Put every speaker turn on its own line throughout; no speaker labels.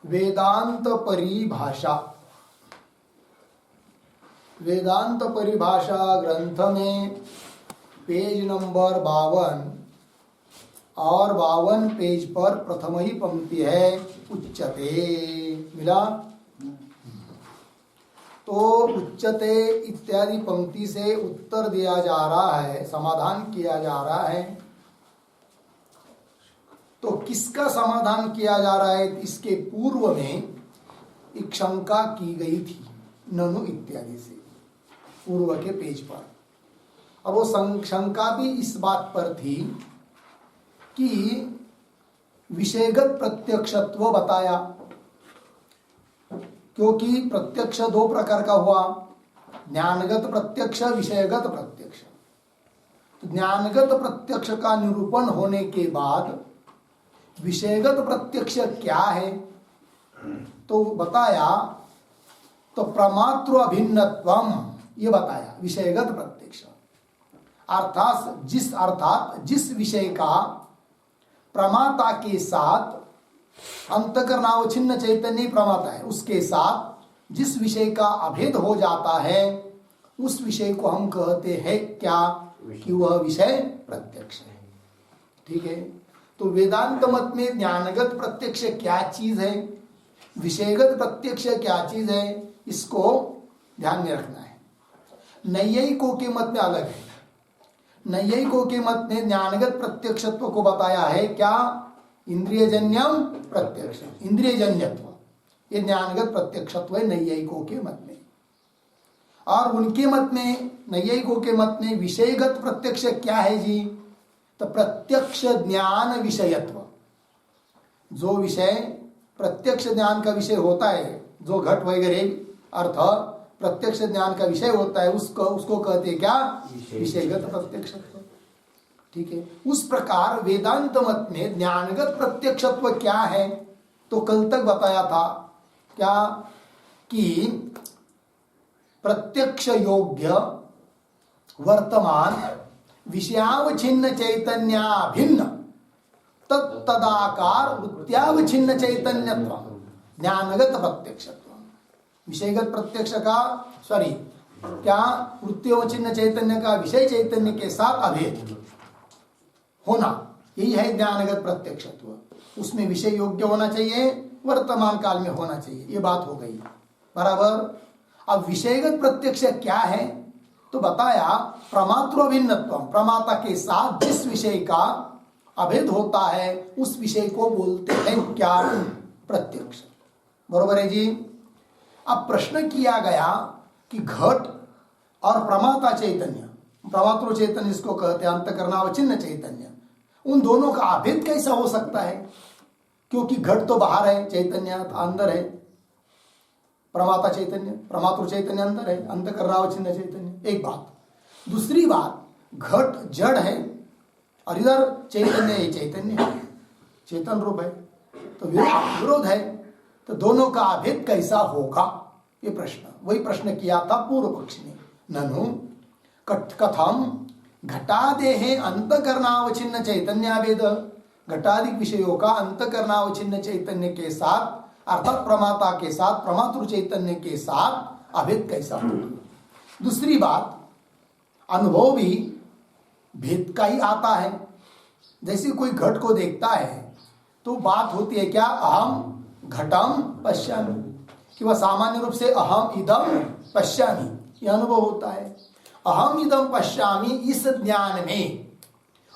वेदांत परिभाषा। वेदांत परिभाषा ग्रंथ में पेज नंबर 52 और 52 पेज पर प्रथम ही पंक्ति है उच्यते। मिला? तो उच्यते इत्यादि पंक्ति से उत्तर दिया जा रहा है, समाधान किया जा रहा है। तो किसका समाधान किया जा रहा है? इसके पूर्व में एक शंका की गई थी ननु इत्यादि से, पूर्व के पेज पर। और वो शंका भी इस बात पर थी कि विषयगत प्रत्यक्षत्व बताया, क्योंकि प्रत्यक्ष दो प्रकार का हुआ, ज्ञानगत प्रत्यक्ष, विषयगत प्रत्यक्ष। तो ज्ञानगत प्रत्यक्ष का निरूपण होने के बाद विषयगत प्रत्यक्ष क्या है तो बताया, तो प्रमातृ अभिन्नत्वम ये बताया विषयगत प्रत्यक्ष। अर्थात जिस विषय का प्रमाता के साथ अंतःकरणावच्छिन्न चैतन्य प्रमाता है, उसके साथ जिस विषय का अभेद हो जाता है उस विषय को हम कहते हैं क्या? कि वह विषय प्रत्यक्ष है। ठीक है। तो वेदांत मत में ज्ञानगत प्रत्यक्ष क्या चीज है, विषयगत प्रत्यक्ष क्या चीज है, इसको ध्यान में रखना है। नैयायिकों के मत में अलग है। नैयायिकों के मत में ज्ञानगत प्रत्यक्षत्व को बताया है क्या? इंद्रियजन्यम प्रत्यक्ष, इंद्रियजन्यत्व, ये ज्ञानगत प्रत्यक्षत्व है नैयायिकों के मत में। और उनके मत में, नैयायिकों के मत में विषयगत प्रत्यक्ष क्या है जी? तो प्रत्यक्ष ज्ञान विषयत्व। जो विषय प्रत्यक्ष ज्ञान का विषय होता है, जो घट वगैरह अर्थ प्रत्यक्ष ज्ञान का विषय होता है, उसको कहते हैं क्या? विषयगत प्रत्यक्षत्व। ठीक है। उस प्रकार वेदांत मत में ज्ञानगत प्रत्यक्षत्व क्या है तो कल तक बताया था क्या? कि प्रत्यक्ष योग्य वर्तमान विषयावच्छिन्न चैतन्याभिन्न तदाकार वृत्त्यावच्छिन्न चैतन्यत्व ज्ञानगत प्रत्यक्षत्व। विषयगत प्रत्यक्ष का क्या? वृत्त्यावच्छिन्न चैतन्य का विषय चैतन्य के साथ अभेद होना, यही है ज्ञानगत प्रत्यक्षत्व। उसमें विषय योग्य होना चाहिए, वर्तमान काल में होना चाहिए, ये बात हो गई बराबर। अब विषयगत प्रत्यक्ष क्या है तो बताया प्रमातृ अभिन्नत्व, प्रमाता के साथ जिस विषय का अभेद होता है उस विषय को बोलते हैं क्या? प्रत्यक्ष। बरोबर है जी। अब प्रश्न किया गया कि घट और प्रमाता चैतन्य, प्रमातृ चैतन्य जिसको कहते हैं अंतःकरणावच्छिन्न चैतन्य, उन दोनों का अभेद कैसा हो सकता है? क्योंकि घट तो बाहर है, चैतन्य अंदर है। प्रमाता चैतन्य, प्रमातृ चैतन्य अंदर है, अंतःकरणावच्छिन्न चैतन्य। एक बात। दूसरी बात, घट जड़ है और इधर चैतन्य है, चैतन्य है, चेतन रूप है, तो विरोध है। तो दोनों का अभेद कैसा होगा? ये प्रश्न, वही प्रश्न किया था पूर्व पक्ष ने। ननु कथम घटादेहे अंतःकरणावच्छिन्न चैतन्याभेद, घटादिक विषयों का अंतःकरणावच्छिन्न चैतन्य के साथ अर्थात प्रमाता के साथ, प्रमातृ चैतन्य के साथ अभेद कैसा होगा? दूसरी बात, अनुभव भी भेद का ही आता है। जैसे कोई घट को देखता है तो बात होती है क्या? अहम घटम पश्यामि, कि वह सामान्य रूप से अहम इदम पश्यामि, यह अनुभव होता है। अहम इदम पश्यामि, इस ज्ञान में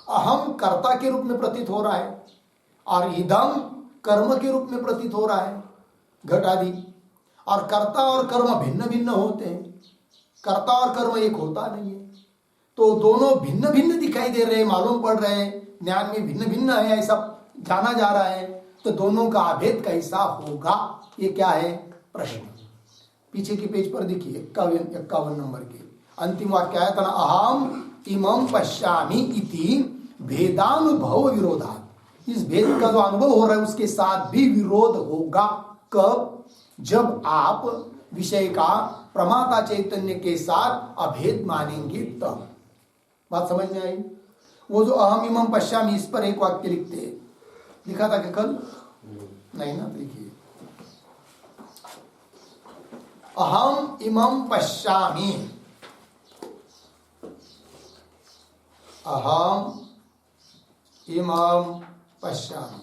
अहम कर्ता के रूप में प्रतीत हो रहा है और इदम कर्म के रूप में प्रतीत हो रहा है, घट आदि। और कर्ता और कर्म भिन्न भिन्न होते हैं, कर्ता और कर्म एक होता नहीं है। तो दोनों भिन्न भिन्न दिखाई दे रहे हैं, मालूम पड़ रहे हैं, ज्ञान में भिन्न भिन्न है, ऐसा जाना जा रहा है। तो दोनों का अभेद कैसा होगा? ये क्या है प्रश्न। पीछे के पेज पर देखिए 51 नंबर के अंतिम वाक्य आया था ना, अहम इमं पश्यामि इति भेदानुभव विरोधात्। इस भेद का जो अनुभव हो रहा है उसके साथ भी विरोध होगा। कब? जब आप विषय का प्रमाता चैतन्य के साथ अभेद मानेंगे तब। बात समझ में आई? वो जो अहम इमं पश्यामि, इस पर एक वाक्य लिखते, लिखा था कि कल नहीं ना, देखिए अहम इमं पश्यामि, अहम इमं पश्यामि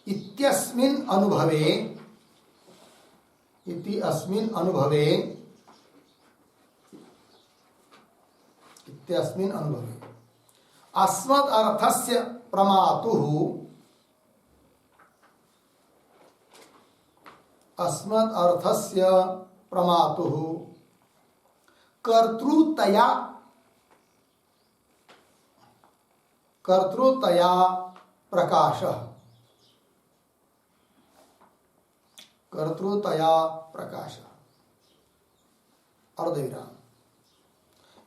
इत्यस्मिन् अनुभवे, इति अस्मिन् अनुभवे, इत्यस्मिन् अनुभवे अस्मद् अर्थस्य प्रमातुः, अस्मद् अर्थस्य प्रमातुः कर्तृतया, कर्तृतया प्रकाशः, कर्तृतया प्रकाशः अर्धविराम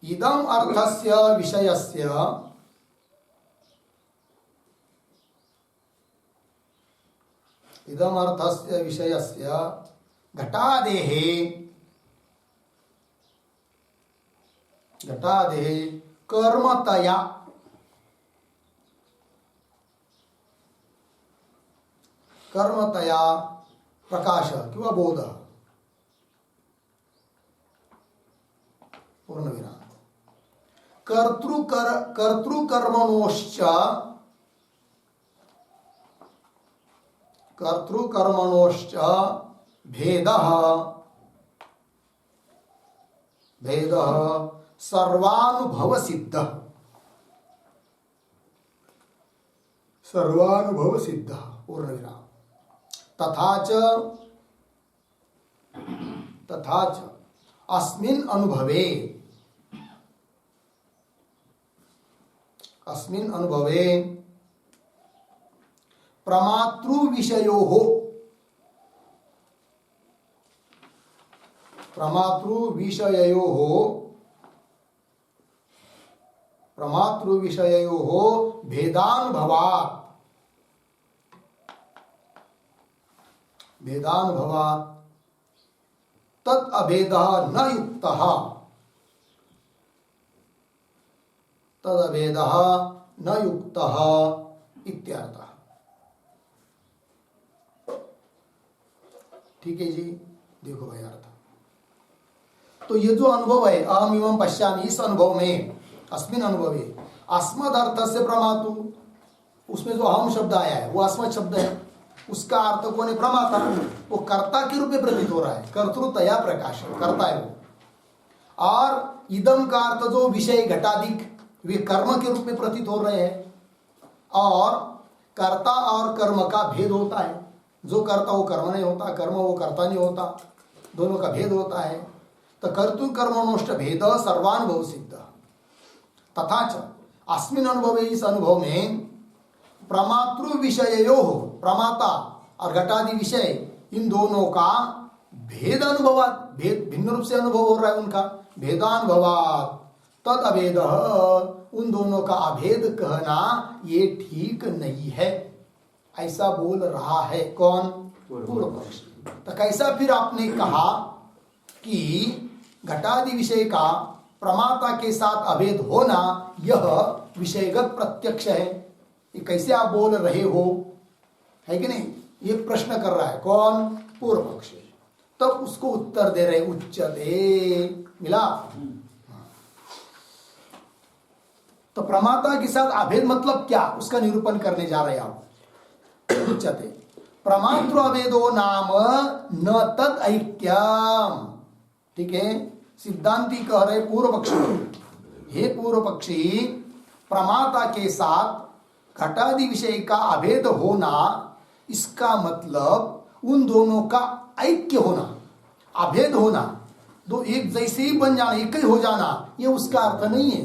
इदम् अर्थस्य विषयस्य, इदम् अर्थस्य विषयस्य घटादेः, घटादेः कर्मतया, कर्मतया प्रकाश किंवा बोध पूर्णविराम कर्तृकर्मणोश्च, कर्तृकर्मणोश्च भेदः, भेदः सर्वानुभव सिद्धः, सर्वानुभव सिद्धः पूर्णविराम तथा च अस्मिन् अनुभवे, अस्मिन् अनुभवे प्रमातृ विषयोः, प्रमातृ विषययोः, प्रमातृ विषययोः भेदानुभवात्, भेदानुभवात् तत् अभेदः न युक्तः, तद अभेदः न युक्तः इत्यर्थः। ठीक है जी, देखो भाई अर्थ। तो ये जो अनुभव है अहम एवं पश्यामि, इस अनुभव में, अस्मिन् अनुभवे अस्मद् अर्थस्य प्रमातु, उसमें जो अहम शब्द आया है वो अस्मत् शब्द है, उसका अर्थ कौन है? प्रमाता। वो कर्ता के रूप में प्रतीत हो रहा है, कर्तृतया प्रकाश करता है वो। और इदम का अर्थ जो विषय घटाधिक, वे कर्म के रूप में प्रतीत हो रहे हैं। और कर्ता और कर्म का भेद होता है, जो कर्ता वो कर्म नहीं होता, कर्म वो कर्ता नहीं होता, दोनों का भेद होता है। तो कर्तृ कर्मणोष्ट भेद सर्वानुभव सिद्ध तथा च अस्मिन् अनुभवे, इस अनुभव में प्रमातृ विषययोः, प्रमाता और घटादि विषय, इन दोनों का भेद अनुभवात, भेद भिन्न रूप से अनुभव हो रहा है उनका, भेदानुभवात तद अभेद, उन दोनों का अभेद कहना ये ठीक नहीं है, ऐसा बोल रहा है कौन? पूर्व पक्ष। तो कैसा फिर आपने कहा कि घटादि विषय का प्रमाता के साथ अभेद होना यह विषयगत प्रत्यक्ष है, ये कैसे आप बोल रहे हो, है कि नहीं? ये प्रश्न कर रहा है कौन? पूर्व पक्ष। तब उसको उत्तर दे रहे उच्चते, मिला। तो प्रमाता के साथ अभेद मतलब क्या, उसका निरूपण करने जा रहे हैं आप। उच्चते प्रमातृ अभेदो नाम न तद ऐक्यम। ठीक है, सिद्धांती कह रहे पूर्व पक्षी, हे पूर्व पक्षी, प्रमाता के साथ घटादि विषय का अभेद होना, इसका मतलब उन दोनों का ऐक्य होना, अभेद होना, दो एक जैसे ही बन जाना, एक ही हो जाना, ये उसका अर्थ नहीं है।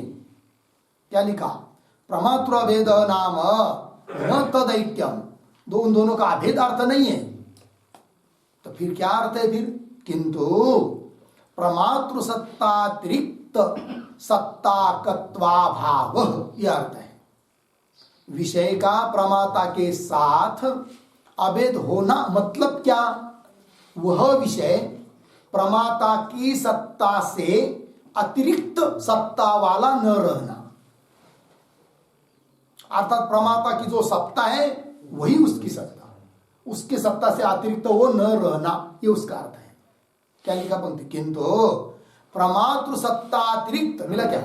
क्या लिखा? प्रमातृ अभेद नाम न तद ऐक्यम, दो उन दोनों का अभेद अर्थ नहीं है। तो फिर क्या अर्थ है? फिर किंतु प्रमातृ सत्तातिरिक्त सत्ताकत्वाभाव, यह अर्थ है। विषय का प्रमाता के साथ अभेद होना मतलब क्या? वह विषय प्रमाता की सत्ता से अतिरिक्त सत्ता वाला न रहना, अर्थात प्रमाता की जो सत्ता है वही उसकी सत्ता, उसकी सत्ता से अतिरिक्त वो न रहना, ये उसका अर्थ है। क्या लिखा पंक्ति, किंतु प्रमातृ सत्ता अतिरिक्त, मिला क्या,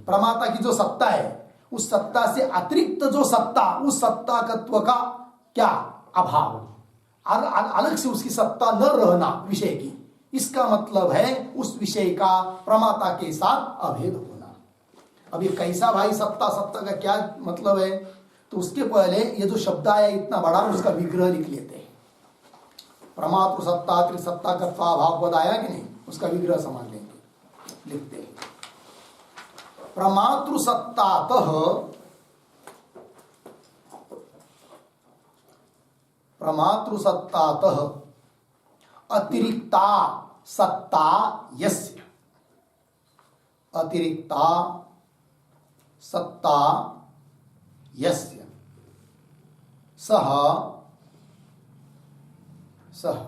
प्रमाता की जो सत्ता है उस सत्ता से अतिरिक्त जो सत्ता, उस सत्ताकत्व का क्या अभाव, अलग से उसकी सत्ता न रहना विषय की, इसका मतलब है उस विषय का प्रमाता के साथ अभेद होना। अब ये कैसा भाई सत्ता, सत्ता का क्या मतलब है, तो उसके पहले ये जो शब्द आया इतना बड़ा, उसका विग्रह लिख लेते हैं। प्रमातृ सत्ता त्रिसत्ता का भाव पद आया कि नहीं, उसका विग्रह समझ लेंगे, लिखते हैं। प्रमातृ सत्तातः, प्रमातृ सत्तातः अतिरिक्ता सत्ता यस्य, अतिरिक्ता सत्ता यस्य सह सह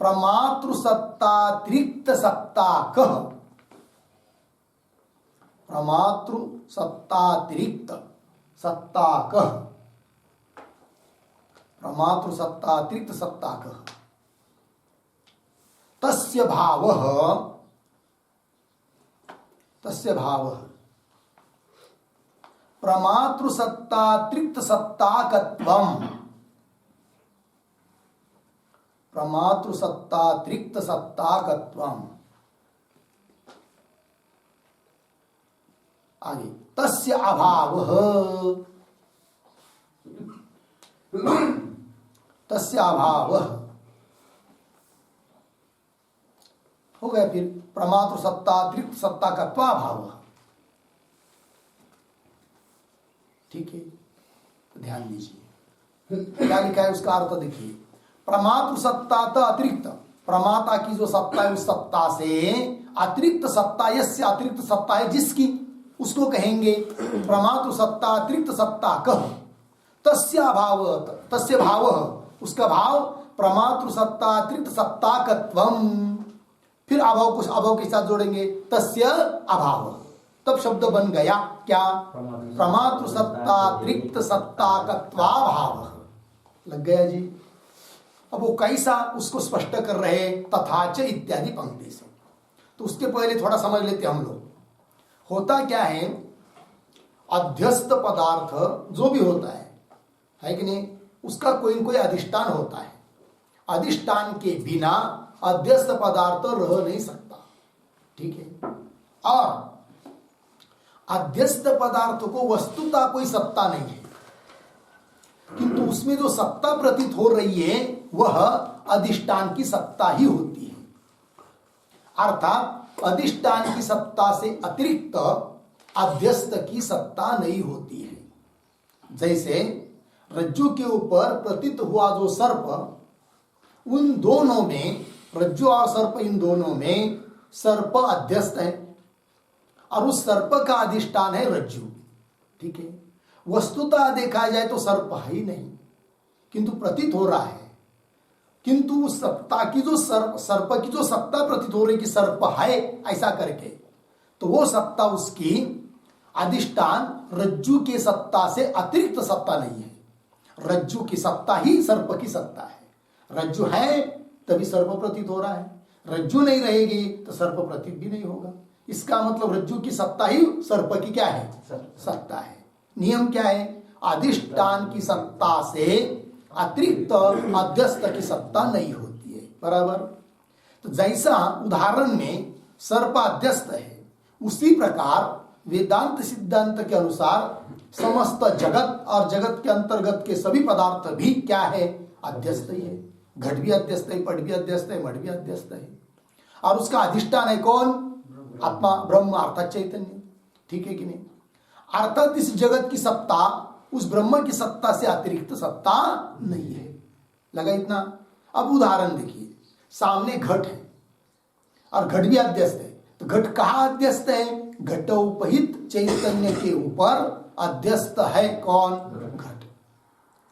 प्रमातृ सत्तातिरिक्त सत्ता कह, प्रमातृ सत्तातिरिक्त सत्ता कह, प्रमातृ सत्तातिरिक्त सत्ता कह, तस्य भावः, तस्य भावः प्रमातृ सत्तातिरिक्त सत्ताकत्वम्, प्रमातृ सत्तातिरिक्त सत्ताकत्वम्, आगे तस्य अभावः, तस्य अभावः हो गया। फिर प्रमातृ सत्तातिरिक्त सत्ताकत्वाभावः, ठीक है, ध्यान दीजिए क्या लिखा है, उसका अर्थ देखिए। प्रमातृ सत्ता अतिरिक्त, प्रमाता की जो सत्ता है उस सत्ता से अतिरिक्त सत्ता, यस्य अतिरिक्त सत्ता है जिसकी, उसको कहेंगे प्रमातृ सत्ता अतिरिक्त सत्ता कह, तस्य अभाव, तस्य भाव, उसका भाव प्रमातृ सत्ता अतिरिक्त सत्ताकत्वम्, फिर अभाव कुछ अभाव के साथ जोड़ेंगे तस्य अभाव, तब शब्द बन गया क्या, प्रमातृ सत्तातिरिक्त सत्ताकत्वाभाव। लग गया जी। अब वो कैसा, उसको स्पष्ट कर रहे तथाच इत्यादि पंक्ति से। तो उसके पहले थोड़ा समझ लेते हम लोग, होता क्या है, अध्यस्त पदार्थ जो भी होता है कि नहीं, उसका कोई न कोई अधिष्ठान होता है। अधिष्ठान के बिना अध्यस्त पदार्थ रह नहीं सकता, ठीक है। और अध्यस्त पदार्थ को वस्तुतः कोई सत्ता नहीं है, किंतु उसमें जो सत्ता प्रतीत हो रही है वह अधिष्ठान की सत्ता ही होती है। अर्थात अधिष्ठान की सत्ता से अतिरिक्त अध्यस्त की सत्ता नहीं होती है। जैसे रज्जु के ऊपर प्रतीत हुआ जो सर्प, उन दोनों में, रज्जु और सर्प, इन दोनों में सर्प अध्यस्त है और उस सर्प का अधिष्ठान है रज्जु, ठीक है। वस्तुतः देखा जाए तो सर्प है ही नहीं, किंतु प्रतीत हो रहा है। किंतु उस सत्ता की जो सर्प की जो सत्ता प्रतीत हो रही कि सर्प है ऐसा करके, तो वो सत्ता उसकी अधिष्ठान रज्जु की सत्ता से अतिरिक्त सत्ता नहीं है। रज्जु की सत्ता ही सर्प की सत्ता है। रज्जु है तभी सर्प प्रतीत हो रहा है, रज्जु नहीं रहेगी तो सर्प प्रतीत भी नहीं होगा। इसका मतलब रज्जु की सत्ता ही सर्प की क्या है, सत्ता है। नियम क्या है, अधिष्ठान की सत्ता से अतिरिक्त अध्यस्त की सत्ता नहीं होती है, बराबर। तो जैसा उदाहरण में सर्प अध्यस्त है, उसी प्रकार वेदांत सिद्धांत के अनुसार समस्त जगत और जगत के अंतर्गत के सभी पदार्थ भी क्या है, अध्यस्त ही है। घट भी अध्यस्त है, पट भी अध्यस्त है, मठ भी अध्यस्त है, और उसका अधिष्ठान है कौन, आत्मा ब्रह्म अर्थात चैतन्य, ठीक है कि नहीं। अर्थात इस जगत की सत्ता उस ब्रह्म की सत्ता से अतिरिक्त सत्ता नहीं है। लगा इतना। अब उदाहरण देखिए, सामने घट है और घट भी अध्यस्त है, तो घट कहाँ अध्यस्त है, घटोपहित चैतन्य के ऊपर अध्यस्त है कौन, घट।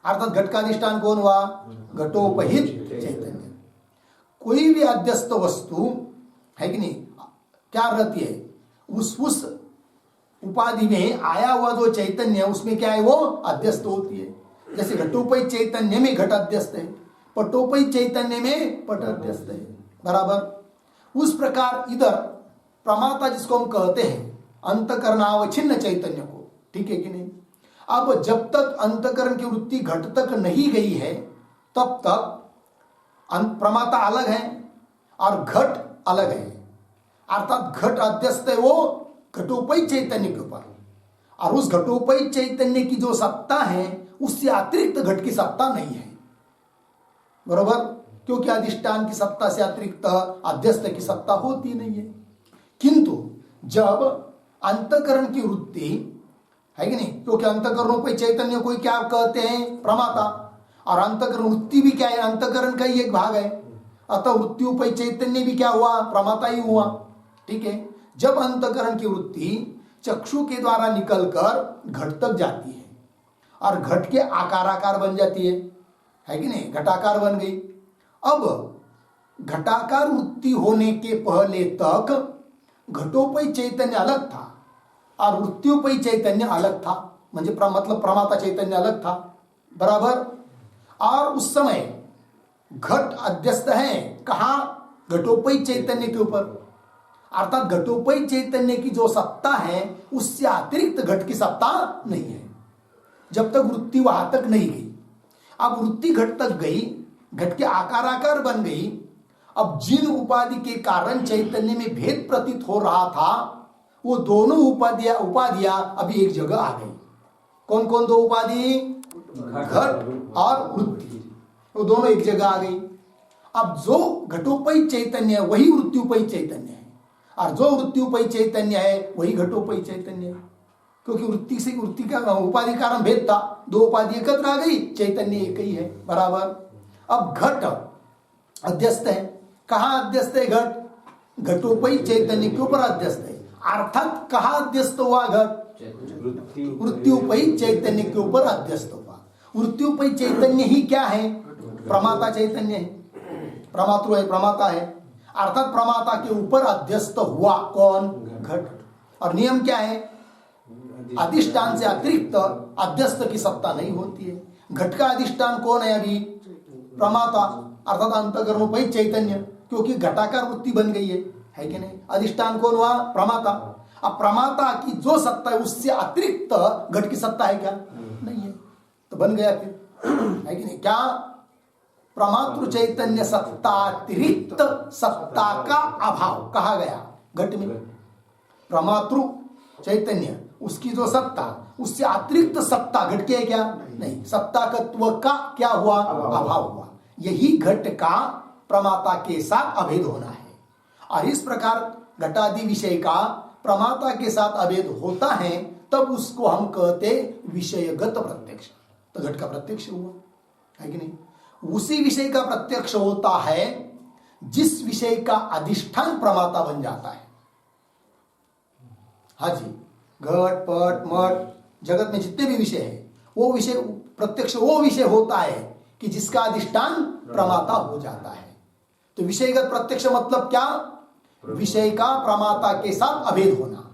अर्थात घट का अधिष्ठान कौन हुआ, घटोपहित चैतन्य। कोई भी अध्यस्त वस्तु है कि नहीं, क्या रहती है, उस उपाधि में आया हुआ जो चैतन्य है उसमें क्या है, वो अध्यस्त होती है। जैसे घटोपहित चैतन्य में घट अध्यस्त है, पटोपहित चैतन्य में पट अध्यस्त है। बराबर। उस प्रकार इधर प्रमाता जिसको हम कहते हैं अंतकरणावच्छिन्न चैतन्य को, ठीक है कि नहीं। अब जब तक अंतकरण की वृत्ति घट तक नहीं गई है तब तक प्रमाता अलग है और घट अलग है, अर्थात घट अध्यस्त है वो घटोपयी चैतन्य के ऊपर, और उस घटोपयी चैतन्य की जो सत्ता है उससे अतिरिक्त घट की सत्ता नहीं है, बरोबर। क्योंकि अधिष्ठान की सत्ता से अतिरिक्त अध्यस्त की सत्ता होती नहीं है। किंतु जब अंतकरण की वृत्ति है कि नहीं, क्योंकि अंतकरणोपयी चैतन्य को क्या कहते हैं, प्रमाता, और अंतकरण वृत्ति भी क्या है, अंतकरण का ही एक भाग है, अतः वृत्तियोपयी चैतन्य भी क्या हुआ, प्रमाता ही हुआ, ठीक है। जब अंतकरण की वृत्ति चक्षु के द्वारा निकलकर घट तक जाती है और घट के आकार बन जाती है कि नहीं, घटाकार बन गई। अब घटाकार वृत्ति होने के पहले तक घटोपयी चैतन्य अलग था और वृत्तियोपयी चैतन्य अलग था, मतलब प्रमाता चैतन्य अलग था, बराबर। और उस समय घट अध्यस्त है कहाँ, घटोपयी चैतन्य के ऊपर, अर्थात घटोपयी चैतन्य की जो सत्ता है उससे अतिरिक्त घट की सत्ता नहीं है जब तक वृत्ति वहां तक नहीं गई। अब वृत्ति घट तक गई, घट के आकार बन गई। अब जिन उपाधि के कारण चैतन्य में भेद प्रतीत हो रहा था वो दोनों उपाधियां अभी एक जगह आ गई। कौन कौन दो उपाधि, घट और वृत्ति, वो दोनों एक जगह आ गई। अब जो घटोपयी चैतन्य है वही वृत्तियोपयी चैतन्य है, और जो वृत्तियोपयी चैतन्य है वही घटोपयी चैतन्य है, क्योंकि वृत्ति का उपाधि कारण भेद था, दो उपाधि एकत्र आ गई, चैतन्य एक ही है, बराबर। अब घट अध्यस्त है, कहाँ अध्यस्त है घट, घटोपयी चैतन्य के ऊपर अध्यस्त है, अर्थात कहाँ अध्यस्त हुआ घट, वृत्तियोपयी चैतन्य के ऊपर अध्यस्त हुआ। वृत्तियोपयी चैतन्य ही क्या है, प्रमाता चैतन्य है, प्रमातृ है, प्रमाता है, अर्थात प्रमाता के ऊपर अध्यस्त हुआ कौन, घट। और नियम क्या है, अधिष्ठान से अतिरिक्त अध्यस्त की सत्ता नहीं होती है। घट का अधिष्ठान कौन है अभी, प्रमाता, अर्थात अंतकरणोपयी चैतन्य, क्योंकि घटाकार वृत्ति बन गई है कि नहीं। अधिष्ठान कौन हुआ, प्रमाता। अब प्रमाता की जो सत्ता है उससे अतिरिक्त घट की सत्ता है क्या, नहीं है, तो बन गया फिर, है कि नहीं। क्या, प्रमातृ चैतन्य सत्ता अतिरिक्त सत्ता का अभाव कहा गया घट में। प्रमातृ चैतन्य उसकी जो सत्ता उससे अतिरिक्त सत्ता घट के है क्या, नहीं, सत्ताकत्व का क्या हुआ, अभाव हुआ। यही घट का प्रमाता के साथ अभेद होना है। और इस प्रकार घटादि विषय का प्रमाता के साथ अभेद होता है तब उसको हम कहते विषयगत प्रत्यक्ष। तो घट का प्रत्यक्ष हुआ, है कि नहीं। उसी विषय का प्रत्यक्ष होता है जिस विषय का अधिष्ठान प्रमाता बन जाता है। हाँ जी, घट पट मठ जगत में जितने भी विषय है वो विषय प्रत्यक्ष वो विषय होता है कि जिसका अधिष्ठान प्रमाता हो जाता है। तो विषयगत प्रत्यक्ष मतलब क्या, विषय का प्रमाता के साथ अभेद होना।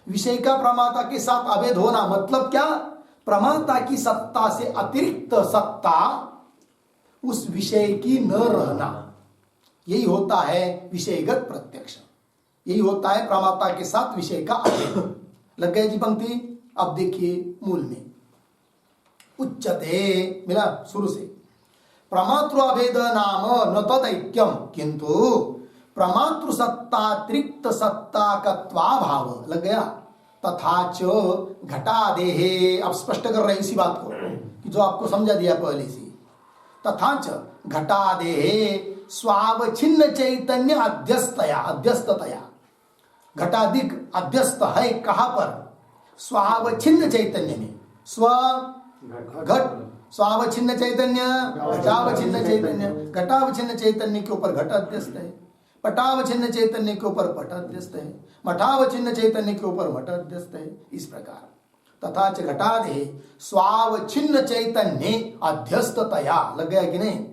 विषय का प्रमाता के साथ अभेद होना मतलब क्या, प्रमाता की सत्ता से अतिरिक्त सत्ता उस विषय की न रहना, यही होता है विषयगत प्रत्यक्ष। यही होता है प्रमाता के साथ विषय का अभेद। लग गए जी पंक्ति। अब देखिए मूल में उच्चते, मिला शुरू से, प्रमातृ अभेद नाम न तदैक्यम किंतु प्रमातृ सत्तातिरिक्त सत्ताकत्वा भाव। लग गया। तथा च घटादेहे, अब स्पष्ट कर रहे इसी बात को कि जो आपको समझा दिया पहले से। तथा च घटादेहे स्वावच्छिन्न चैतन्य अध्यस्ततया। घटाधिक अध्यस्त है कहाँ पर, स्वावच्छिन्न चैतन्य में। स्व घट स्वावच्छिन्न चैतन्य, घटावच्छिन्न चैतन्य, घटावच्छिन्न चैतन्य के ऊपर घट अध्यस्त है, पटावच्छिन्न चैतन्य के ऊपर पट अध्यस्त है, मठावच्छिन्न चैतन्य के ऊपर मठ अध्यस्त है। इस प्रकार तथा च घटादे स्वावच्छिन्न चैतन्य अध्यस्ततया। लग गया कि नहीं।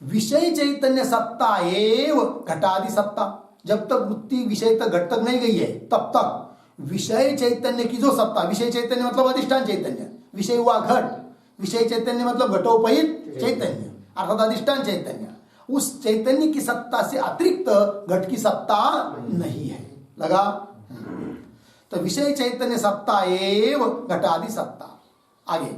विषय चैतन्य सत्ता एव घटादि सत्ता। जब तक वृत्ति विषय तक घट तक नहीं गई है तब तक विषय चैतन्य की जो सत्ता, विषय चैतन्य मतलब अधिष्ठान चैतन्य, विषय हुआ घट, विषय चैतन्य मतलब घटोपहित चैतन्य अर्थात अधिष्ठान चैतन्य, उस चैतन्य की सत्ता से अतिरिक्त घट की सत्ता नहीं है। लगा? तो विषय चैतन्य सत्ता एव घटादि सत्ता। आगे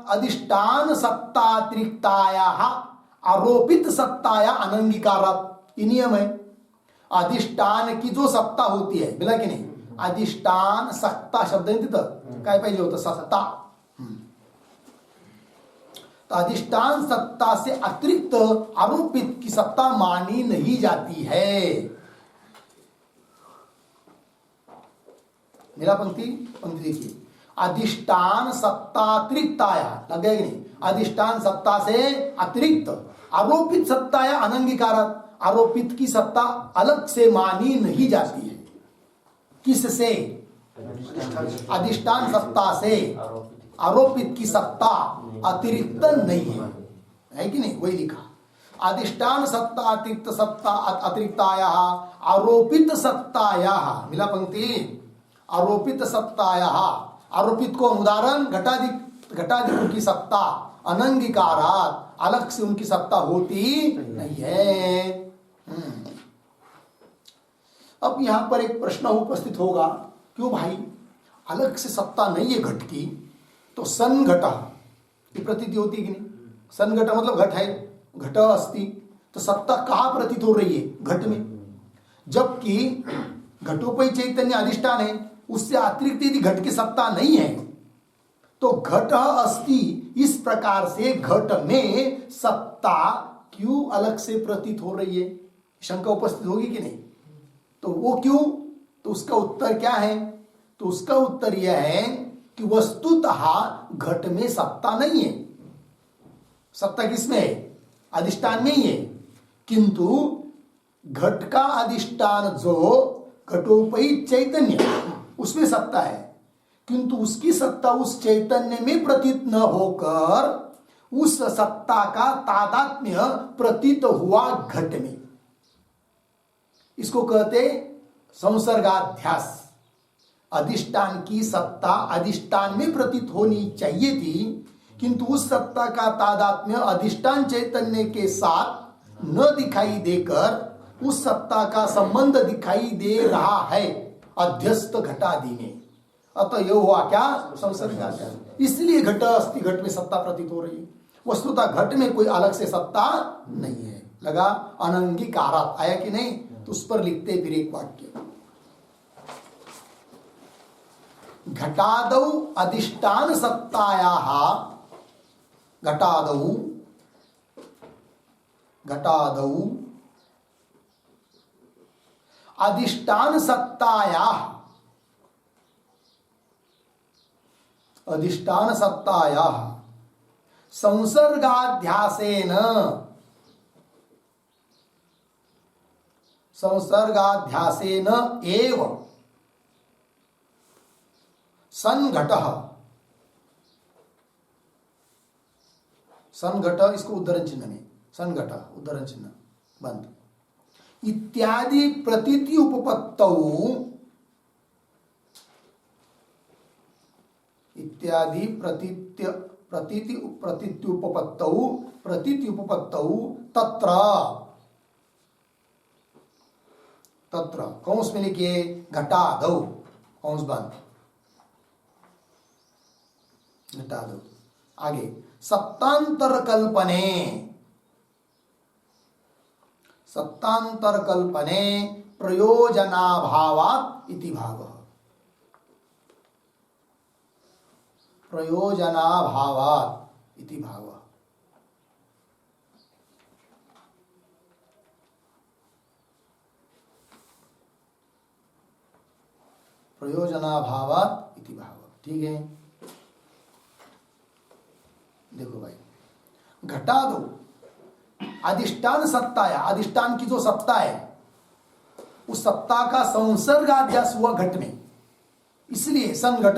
अधिष्ठान सत्तातिरिक्ताया आरोपित सत्ताया अनंगीकारात्। ये नियम है। अधिष्ठान की जो सत्ता होती है, मिला कि नहीं? अधिष्ठान सत्ता शब्द आहे तिथं काय पाहिजे होतं? सत्ता। तो अधिष्ठान सत्ता से अतिरिक्त आरोपित की सत्ता मानी नहीं जाती है। मेरा पंक्ति देखिए, अधिष्ठान सत्तातिरिक्ताया, लग गया कि नहीं? अधिष्ठान सत्ता से अतिरिक्त आरोपित सत्ता या अनंगीकारक, आरोपित की सत्ता अलग से मानी नहीं जाती है। किससे? अधिष्ठान सत्ता से आरोपित की सत्ता अतिरिक्त नहीं है कि नहीं? वही लिखा, अधिष्ठान सत्ता अतिरिक्त सत्ता अतिरिक्ताया आरोपित सत्ताया। मिला पंक्ति? आरोपित सत्ताया, आरोपित को उदाहरण घटाधिकों की सत्ता अनंगीकारात, अलग से उनकी सत्ता होती नहीं है। अब यहां पर एक प्रश्न उपस्थित होगा, क्यों भाई अलग से सत्ता नहीं है घट की, तो संघट की प्रतीति होती है कि नहीं? संघट मतलब घट है, घट अस्ति, तो सत्ता कहां प्रतीत हो रही है? घट में। जबकि घटोपय चैतन्य अधिष्ठान है, उससे अतिरिक्त यदि घट की सत्ता नहीं है तो घट अस्ति, इस प्रकार से घट में सत्ता क्यों अलग से प्रतीत हो रही है? शंका उपस्थित होगी कि नहीं? तो वो क्यों? तो उसका उत्तर क्या है? तो उसका उत्तर यह है कि वस्तुतः घट में सत्ता नहीं है। सत्ता किसमें है? अधिष्ठान में ही है। किंतु घट का अधिष्ठान जो घटोपयी चैतन्य, उसमें सत्ता है, किंतु उसकी सत्ता उस चैतन्य में प्रतीत न होकर उस सत्ता का तादात्म्य प्रतीत हुआ घट में। इसको कहते संसर्गाध्यास। अधिष्ठान की सत्ता अधिष्ठान में प्रतीत होनी चाहिए थी, किंतु उस सत्ता का तादात्म्य अधिष्ठान चैतन्य के साथ न दिखाई देकर उस सत्ता का संबंध दिखाई दे रहा है अध्यस्त घटादि में। अतः यह हुआ क्या? संसर्गाध्यास। इसलिए घट अस्ति, घट में सत्ता प्रतीत हो रही है। वस्तुतः घट में कोई अलग से सत्ता नहीं है। लगा? अनंगीकारात् आया कि नहीं? तो उस पर लिखते फिर एक वाक्य, घटादौ अधिष्ठान सत्तायाः, घटादौ अधिष्ठान सत्तायाः, अधिष्ठान सत्तायाः संसर्गाध्यासेन एव संघटः, संघट इसको उद्धरण चिन्ह में, संघट उद्धरण चिन्ह बंद, इत्यादि प्रतीति उपपत्तौ, इत्यादि प्रतीति उपपत्तौ तत्र कौंस में लिखिए घटादौ, कौंस बंद, घटादौ। आगे सत्तांतर कल्पने प्रयोजनाभावात् इति भावः, प्रयोजनाभावात् इति भावः। प्रयोजनाभावात् इति भावः। ठीक है, देखो भाई, घटादौ अधिष्ठान सत्ता है, अधिष्ठान की जो सत्ता है उस सत्ता का संसर्गाध्यास हुआ घट में, इसलिए संघट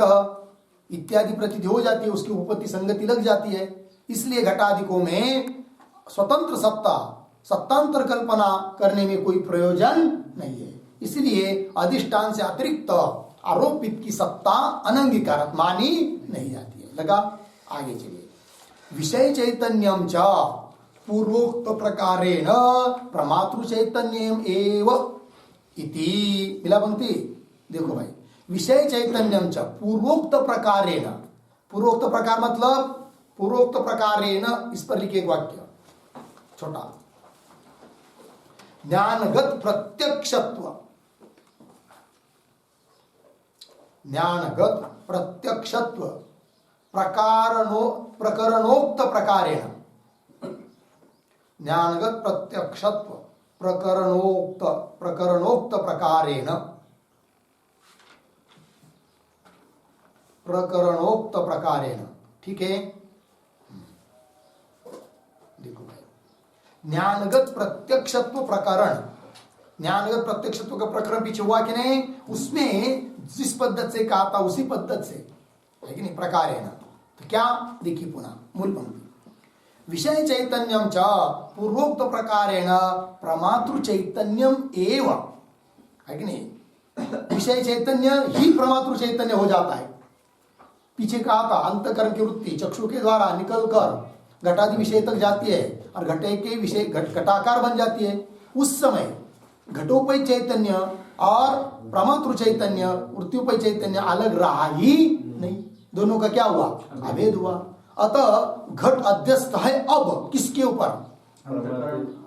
इत्यादि प्रतीति हो जाती है, उसकी उपपत्ति संगति लग जाती है। इसलिए घटादिकों में स्वतंत्र सत्ता, सत्तांतर कल्पना करने में कोई प्रयोजन नहीं है। इसलिए अधिष्ठान से अतिरिक्त आरोपित की सत्ता अनंगीकारक मानी नहीं जाती है। लगा? आगे चलिए, विषय चैतन्यम च पूर्वोक्त प्रकारेण प्रमातृ चैतन्यम एव इति। मिला पंक्ति? देखो भाई, विषय चैतन्यम च पूर्वोक्त प्रकारेण, पूर्वोक्त प्रकार मतलब पूर्वोक्त प्रकारेण, इस पर लिखे एक वाक्य छोटा, ज्ञानगत प्रत्यक्षत्व, ज्ञानगत प्रत्यक्षत्व प्रकरणोक्त प्रकारेण, ज्ञानगत प्रत्यक्षत्व प्रकरणोक्त प्रकारेण, प्रकरणोक्त प्रकारेण। ठीक है, देखो भाई, ज्ञानगत प्रत्यक्षत्व प्रकरण, ज्ञानगत प्रत्यक्षत्व का प्रकरण पीछे हुआ कि नहीं, उसमें जिस पद्धत से कहा था उसी पद्धत से है कि नहीं, प्रकारेण। तो क्या, देखिए पुनः मूल पंक्ति, विषय चैतन्यम च पूर्वोक्त प्रकारेण प्रमातृ चैतन्यम एव, है कि नहीं, विषय चैतन्य ही प्रमातृ चैतन्य हो जाता है। पीछे कहा था अंतकरण की वृत्ति चक्षु के द्वारा निकलकर घटादि विषय तक जाती है और घटे के विषय घटाकार बन जाती है। उस समय घटोपय चैतन्य और प्रमातृ चैतन्य, वृत्त्योपय चैतन्य अलग रहा ही नहीं, दोनों का क्या हुआ, अभेद हुआ। अतः घट अध्यस्त है अब किसके ऊपर,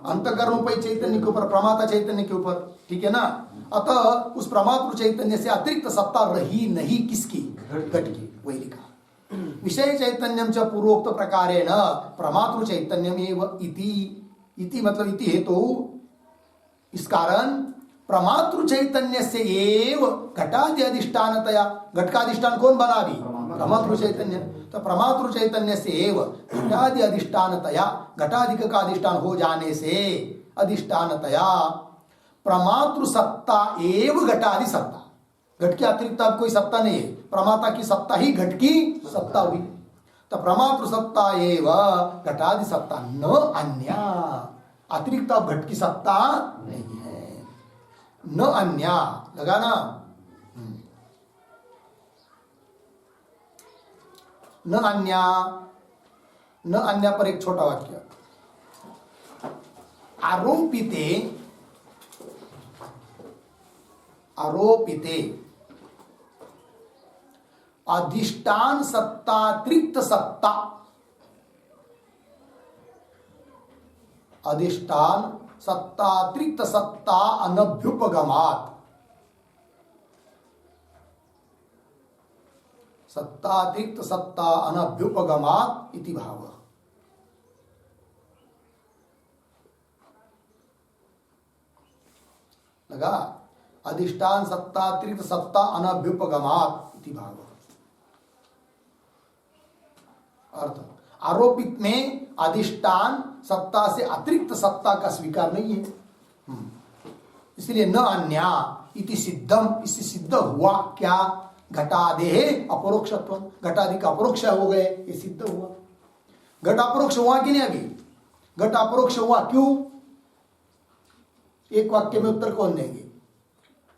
अंतकरणोपय चैतन्य के ऊपर, प्रमाता चैतन्य के ऊपर, ठीक है ना। अतः उस प्रमातृ चैतन्य से अतिरिक्त सत्ता रही नहीं, किसकी, घट की, वही लिखा। विषय चैतन्यम च पूर्वोक्त प्रकारेण प्रमातृ चैतन्यमेव इति, इति मतलब इति हेतु, इस कारण प्रमातृ चैतन्य से एव घटादि अधिष्ठानतया, घट का अधिष्ठान कौन बना अभी, प्रमातृ चैतन्य। तो प्रमातृ चैतन्य से एव घटादि अधिष्ठानतया, घटाधिक का अधिष्ठान हो जाने से अधिष्ठानतया प्रमातृ सत्ता एव घटादि सत्ता, घट के अतिरिक्त अब कोई सत्ता नहीं है, प्रमाता की सत्ता ही घट की सत्ता हुई। तो प्रमातृ सत्ता एव घटादि सत्ता, न अन्य, अतिरिक्त अब घट की सत्ता नहीं है, न अन्य, लगा ना, न अन्य, न अन्य पर एक छोटा वाक्य, आरोपिते, आरोपिते अधिष्ठान सत्तातिरिक्त सत्ता, अधिष्ठान सत्तातिरिक्त सत्ता अनभ्युपगमात्, सत्तातिरिक्त सत्ता अनभ्युपगमात् इति भाव। लगा, अधिष्ठान सत्तातिरिक्त सत्ता अनभ्युपगमात् इति भाव। अर्थ, आरोपित में अधिष्ठान सत्ता से अतिरिक्त सत्ता का स्वीकार नहीं है, इसलिए न अन्य इति सिद्धम, इससे सिद्ध हुआ क्या, घटादेः अपरोक्षत्व, घटादि का अपरोक्ष हो गए, ये सिद्ध हुआ। घट अपरोक्ष हुआ कि नहीं, अभी घट अपरोक्ष हुआ, क्यों, एक वाक्य में उत्तर कौन देंगे,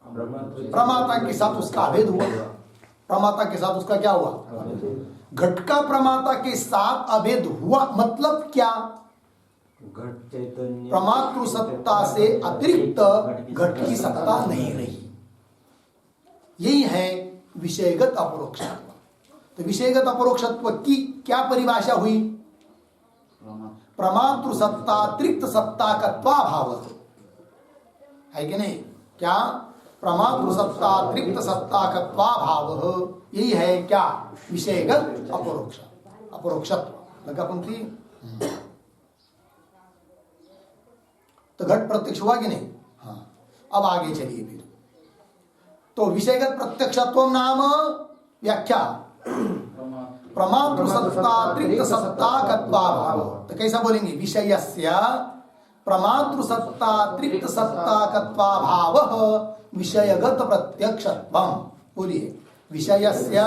प्रमाता के साथ उसका अभेद हुआ, प्रमाता के साथ उसका क्या हुआ, घट का प्रमाता के साथ अभेद हुआ, मतलब क्या,
घट चैतन्य
प्रमातृ सत्ता से अतिरिक्त घट की सत्ता नहीं रही, यही है विषयगत अपरोक्षत्व। तो विषयगत अपरोक्षत्व की क्या परिभाषा हुई, प्रमातृ सत्ता अतिरिक्त सत्ता का त्वाभाव है कि नहीं, क्या, प्रमातृ सत्ता अतिरिक्त सत्ता का त्वाभाव, यही है क्या, विषयगत अपरोक्ष, अपरोक्षत्व। लगा पंक्ति। तो घट प्रत्यक्ष हुआ कि नहीं, हाँ। अब आगे चलिए फिर, तो विषयगत प्रत्यक्षत्व नाम व्याख्या, प्रमातृ सत्तातिरिक्त सत्ता का त्वाभाव। तो कैसा बोलेंगे, विषयस्य प्रमातृ सत्तातिरिक्त सत्ता का त्वाभाव विषयगत प्रत्यक्षत्वम्। बोलिए, विषयस्य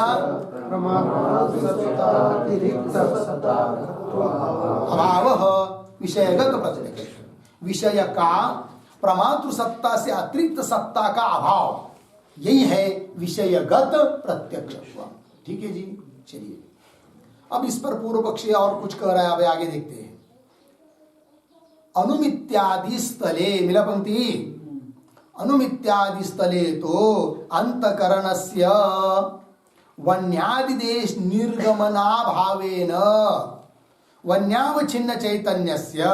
अभावः विषयगत प्रत्यक्ष, विषय का प्रमातृ सत्ता से अतिरिक्त सत्ता का अभाव, यही है विषयगत प्रत्यक्षत्व। ठीक है जी, चलिए अब इस पर पूर्व पक्षी और कुछ कह रहा है, अब आगे देखते हैं। अनुमित्यादि स्थले, मिला पंक्ति, अनुमित्यादि स्थले तो अंतकरणस्य वन्यादिदेश निर्गमनाभावेन वन्यावच्छिन्न चैतन्यस्य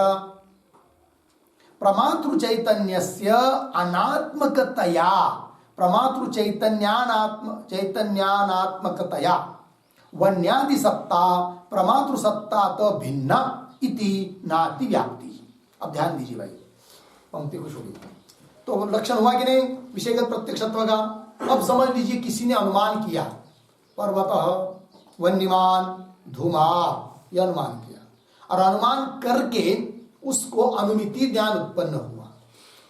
प्रमातृ चैतन्यस्य अनात्मकतया, प्रमातृ चैतन्यानात्मकतया वन्यादि सत्ता प्रमातृ सत्ता तो भिन्न इति नाति व्याप्ति। अब ध्यान दीजिए भाई, पंक्ति को छोड़िए। तो लक्षण हुआ कि नहीं विषयगत प्रत्यक्षत्व का। अब समझ लीजिए किसी ने अनुमान किया, पर्वतः वन्यमान धूमा, यह अनुमान किया, और अनुमान करके उसको अनुमिति ज्ञान उत्पन्न हुआ।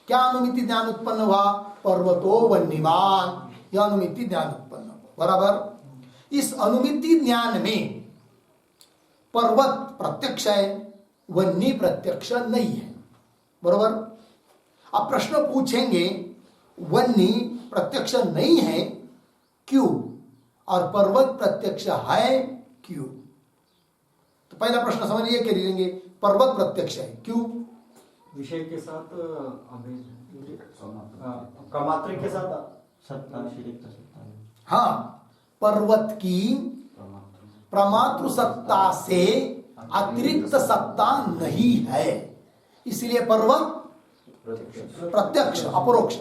क्या अनुमिति ज्ञान उत्पन्न हुआ? पर्वतो वन्यमान, यह अनुमिति ज्ञान उत्पन्न हुआ। बराबर। इस अनुमिति ज्ञान में पर्वत प्रत्यक्ष है, वन्य प्रत्यक्ष नहीं है। बराबर। अब प्रश्न पूछेंगे वन्य प्रत्यक्ष नहीं है क्यों, और पर्वत प्रत्यक्ष है क्यों? तो पहला प्रश्न समझिए क्या लेंगे, पर्वत प्रत्यक्ष है क्यों?
विषय के साथ प्रमात्रिक के साथ सत्ता,
हाँ, पर्वत की प्रमातृ सत्ता से अतिरिक्त सत्ता नहीं है, इसलिए पर्वत प्रत्यक्ष अपरोक्ष,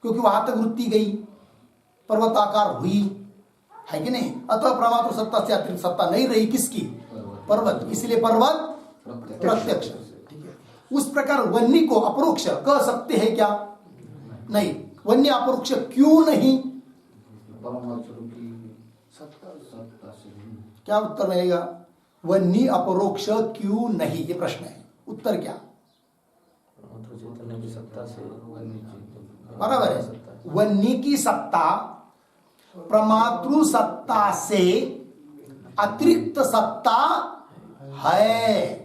क्योंकि वहां तक वृत्ति गई, पर्वताकार हुई, है कि नहीं? अतः प्रमातृ सत्ता से अतिरिक्त सत्ता नहीं रही किसकी? पर्वत, इसलिए पर्वत प्रत्यक्ष। ठीक है। उस प्रकार वन्य को अपरोक्ष कह सकते हैं क्या? नहीं। वन्य अपरोक्ष क्यों नहीं? क्या उत्तर मिलेगा? वन्य अपरोक्ष क्यों नहीं, ये प्रश्न है। उत्तर क्या? बराबर है। वन्य की सत्ता प्रमातृ सत्ता से अतिरिक्त सत्ता है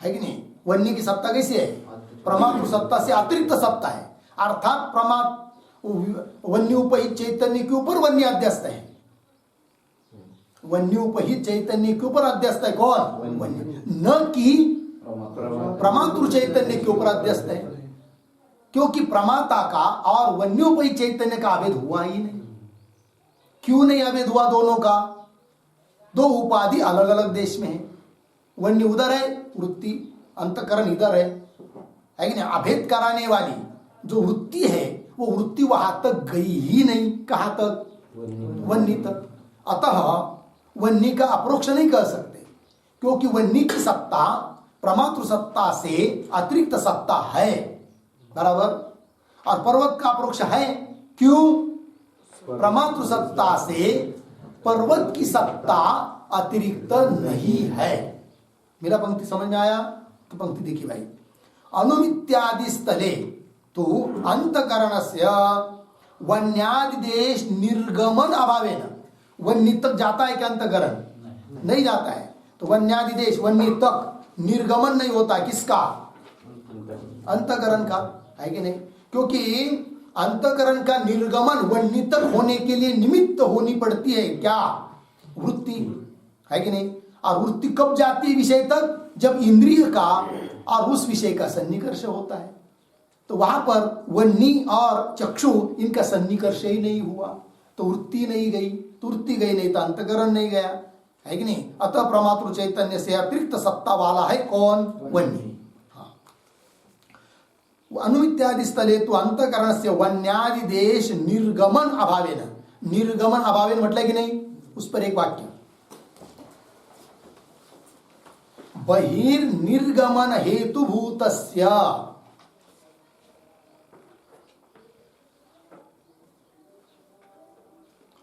कि नहीं? वन्य की सत्ता कैसी है? प्रमातृ सत्ता से अतिरिक्त सत्ता है, अर्थात वन्य उपहित चैतन्य के ऊपर वन्य अध्यस्त है। वन्य उपहित चैतन्य के ऊपर अध्यस्त है कौन? वन्य, न कि प्रमातृ चैतन्य के ऊपर अध्यस्त है, क्योंकि प्रमाता का और वन्योपहित चैतन्य का अभेद हुआ ही नहीं। क्यों नहीं अभेद हुआ? दोनों का दो उपाधि अलग अलग देश में है। वन्य उधर है, वृत्ति अंतकरण इधर है कि नहीं? अभेद कराने वाली जो वृत्ति है वो वृत्ति वहां तक गई ही नहीं। कहां तक? वन्य तक। अतः वन्य का अपरोक्ष नहीं कर सकते, क्योंकि वन्य की सत्ता प्रमातृ सत्ता से अतिरिक्त सत्ता है। बराबर। और पर्वत का अपरोक्ष है क्यों? प्रमातृ सत्ता से पर्वत की सत्ता अतिरिक्त नहीं है। मेरा पंक्ति समझ में आया? तो पंक्ति देखिए भाई, अनुमित्यादि स्थले तो अंतकरणस्य वन्यादिदेश निर्गमन अभावेन, वन्य तक जाता है क्या अंतकरण? नहीं जाता है। तो वन्यादिदेश वन्य तक निर्गमन नहीं होता, किसका? अंतकरण का, है कि नहीं? क्योंकि अंतकरण का निर्गमन वन्य तक होने के लिए निमित्त होनी पड़ती है क्या? वृत्ति, है कि नहीं? और वृत्ति कब जाती है विषय तक? जब इंद्रिय का और उस विषय का सन्निकर्ष होता है। तो वहां पर वन्य और चक्षु इनका सन्निकर्ष ही नहीं हुआ, तो वृत्ति नहीं गई। तो वृत्ति गई नहीं तो अंतकरण नहीं गया, है कि नहीं? अतः प्रमातृ चैतन्य से अतिरिक्त सत्ता वाला है कौन? वन्य। अनुमित्यादि स्थले तो अंतकरण से वन्यादि देश निर्गमन अभावेन, निर्गमन अभावेन मतलब कि नहीं? उस पर एक वाक्य, बहिर्निर्गमन हेतुभूतस्य,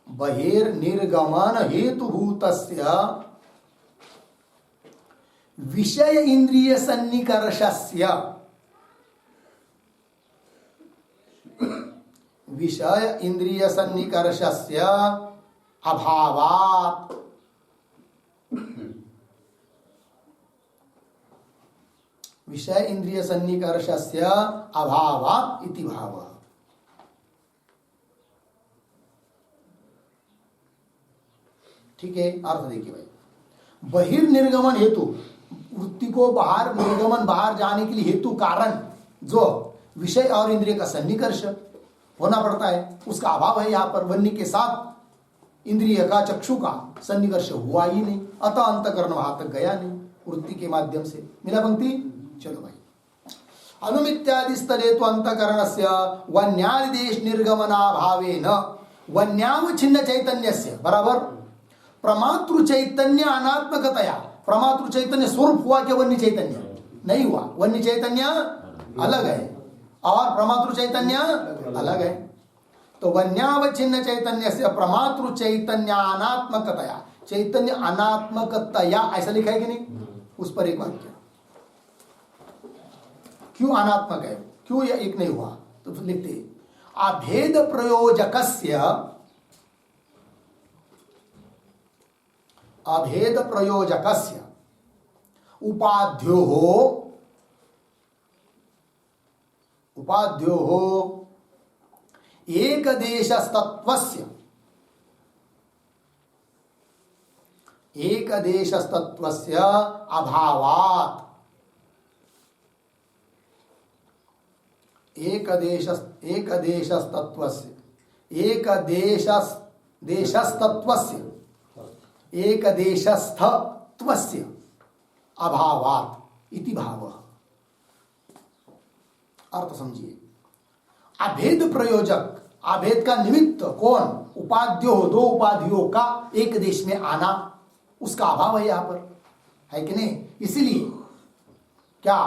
बहिर्निर्गमन हेतुभूतस्य विषय इंद्रिय सन्निकर्षस्य, विषय इंद्रिय सन्निकर्षस्य अभावात्, विषय इंद्रिय सन्निकर्षस्य अभावात् इति भावः। ठीक है, अर्थ देखिए भाई, बहिर्निर्गमन हेतु, वृत्ति को बाहर निर्गमन, बाहर जाने के लिए हेतु कारण जो विषय और इंद्रिय का सन्निकर्ष होना पड़ता है, उसका अभाव है। यहाँ पर वन्य के साथ इंद्रिय का, चक्षु का सन्निकर्ष हुआ ही नहीं, अतः अंतकरण वहां तक गया नहीं वृत्ति के माध्यम से। मिला पंक्ति? चलो भाई, अनुमित्यादि स्थले तो अंतकरणस्य वन्यादिदेश निर्गमनाभावेन वन्यावच्छिन्न चैतन्यस्य, बराबर, प्रमातृ चैतन्य अनात्मकतया, प्रमातृ चैतन्य स्वरूप हुआ क्या? वन्य चैतन्य नहीं हुआ, वन्य चैतन्य अलग है और प्रमातृ चैतन्य अलग है। तो वन्यावच्छिन्न चैतन्य से प्रमातृ चैतन्य अनात्मकतया, चैतन्य अनात्मकतया ऐसा लिखा है कि नहीं? उस पर एक वाक्य, क्यों अनात्मक है, क्यों यह एक नहीं हुआ? तो लिखते अभेद प्रयोजकस्य, अभेद प्रयोजकस्य उपाध्योः एकदेशस्तत्वस्य, एकदेशस्तत्वस्य अभावात्, एकदेशस्तत्वस्य, एकदेशस्तत्वस्य, एकदेशस्थत्वस्य अभावात् इति भावः। अर्थ समझिए, अभेद प्रयोजक, अभेद का निमित्त कौन? उपाध्यो, दो उपाधियों का एक देश में आना, उसका अभाव है यहां पर, है कि नहीं? इसीलिए क्या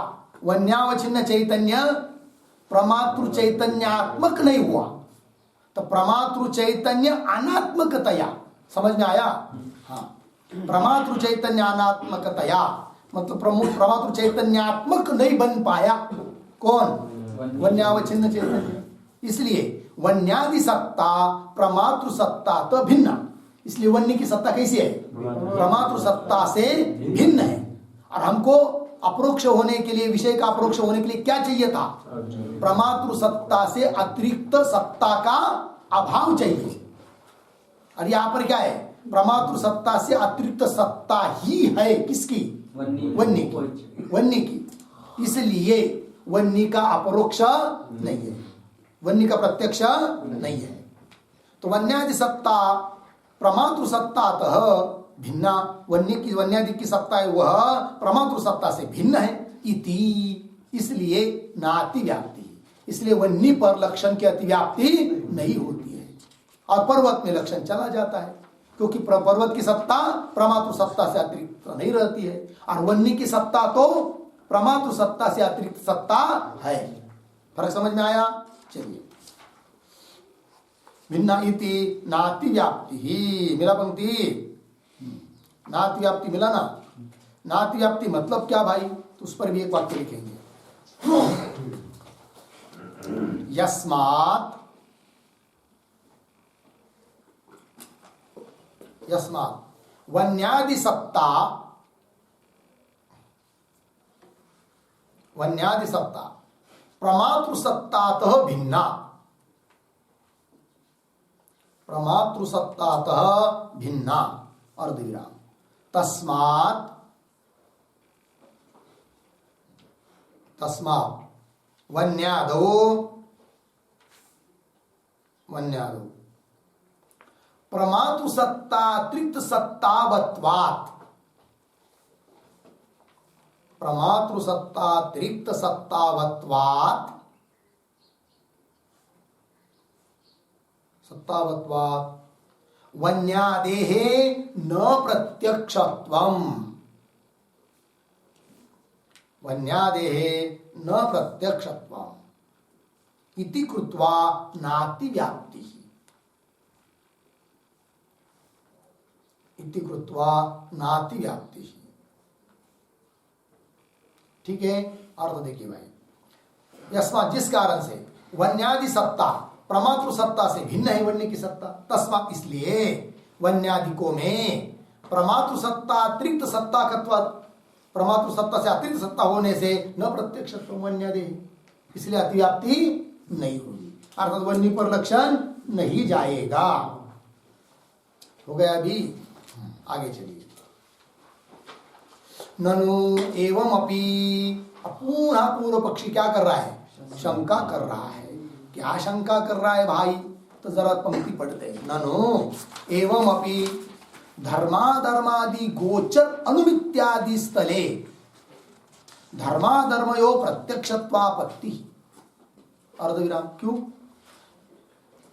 वन्यावच्छिन्न चैतन्य प्रमातृ चैतन्यात्मक नहीं हुआ, तो प्रमातृ चैतन्य अनात्मकतया, समझ में आया? हाँ, प्रमातृ चैतन्य अनात्मकतया मतलब प्रमातृ चैतन्यात्मक नहीं बन पाया। कौन? वन्यावच्छिन्न चैतन्य। इसलिए वन्यादि सत्ता प्रमातृ सत्ता तो भिन्न, इसलिए वन्य की सत्ता कैसी है? प्रमातृ सत्ता से भिन्न है। और हमको अपरोक्ष होने के लिए, विषय का अपरोक्ष होने के लिए क्या चाहिए था? प्रमातृ सत्ता से अतिरिक्त सत्ता का अभाव चाहिए। और यहां पर क्या है? प्रमातृ सत्ता से अतिरिक्त सत्ता ही है किसकी? वन्य की, वन्य की। इसलिए वन्य का अपरोक्ष नहीं है, वन्य का प्रत्यक्ष नहीं है। तो वन्यादि सत्ता प्रमातृ सत्तातः भिन्ना, वन्य की, वन्यादि की सत्ता है वह प्रमातृ सत्ता से भिन्न है। इति, इसलिए नाति व्याप्ति, इसलिए वन्य पर लक्षण की अतिव्याप्ति नहीं होती है और पर्वत में लक्षण चला जाता है, क्योंकि पर्वत की सत्ता प्रमातृ सत्ता से अतिरिक्त नहीं रहती है और वन्य की सत्ता तो प्रमातृ सत्ता से अतिरिक्त सत्ता है। फर्क समझ में आया? चलिए, भिन्ना इति नाति व्याप्ति ही, मिला पंक्ति? नाति व्याप्ति मिला ना? नाति व्याप्ति मतलब क्या भाई? तो उस पर भी एक वाक्य लिखेंगे, यस्मात्, यस्मात् वन्यादि सत्ता, वन्यादि सत्ता प्रमातृ सत्तातः भिन्ना, प्रमातृ सत्तातः भिन्ना, अर्धविराम, तस्मात्, तस्मात् वन्यादो, वन्यादो प्रमातृ सत्तातिरिक्त सत्तावत्वात्, प्रमातृ सत्तातिरिक्त सत्तावत्वात्, सत्तावत्वात् वन्यादेः न प्रत्यक्षत्वम्, वन्यादेः न प्रत्यक्षत्वम् इति कृत्वा नाति व्याप्ति, इति कृत्वा नाति व्याप्ति। ठीक है, अर्थ देखिए भाई, यस्मात्, जिस कारण से वन्यादि सत्ता प्रमातृ सत्ता से भिन्न है वन्य की सत्ता, तस्मात्, इसलिए वन्यादिकों में प्रमातृ सत्ता अतिरिक्त सत्ता कत्व, प्रमातृ सत्ता से अतिरिक्त सत्ता होने से न प्रत्यक्षत्व वन्यादि, इसलिए अतिव्याप्ति नहीं होगी, अर्थात वन्य पर लक्षण नहीं जाएगा। हो गया अभी? आगे चलिए। ननु एवं अपि, पूरा पूर्व पक्षी क्या कर रहा है? शंका कर रहा है। क्या शंका कर रहा है भाई? तो जरा पंक्ति पढ़ते हैं। ननु एवं अपि धर्माधर्मादि गोचर अनुमित्यादि स्थले धर्माधर्मयो प्रत्यक्षत्वापत्ति। अर्धविराम। क्यों?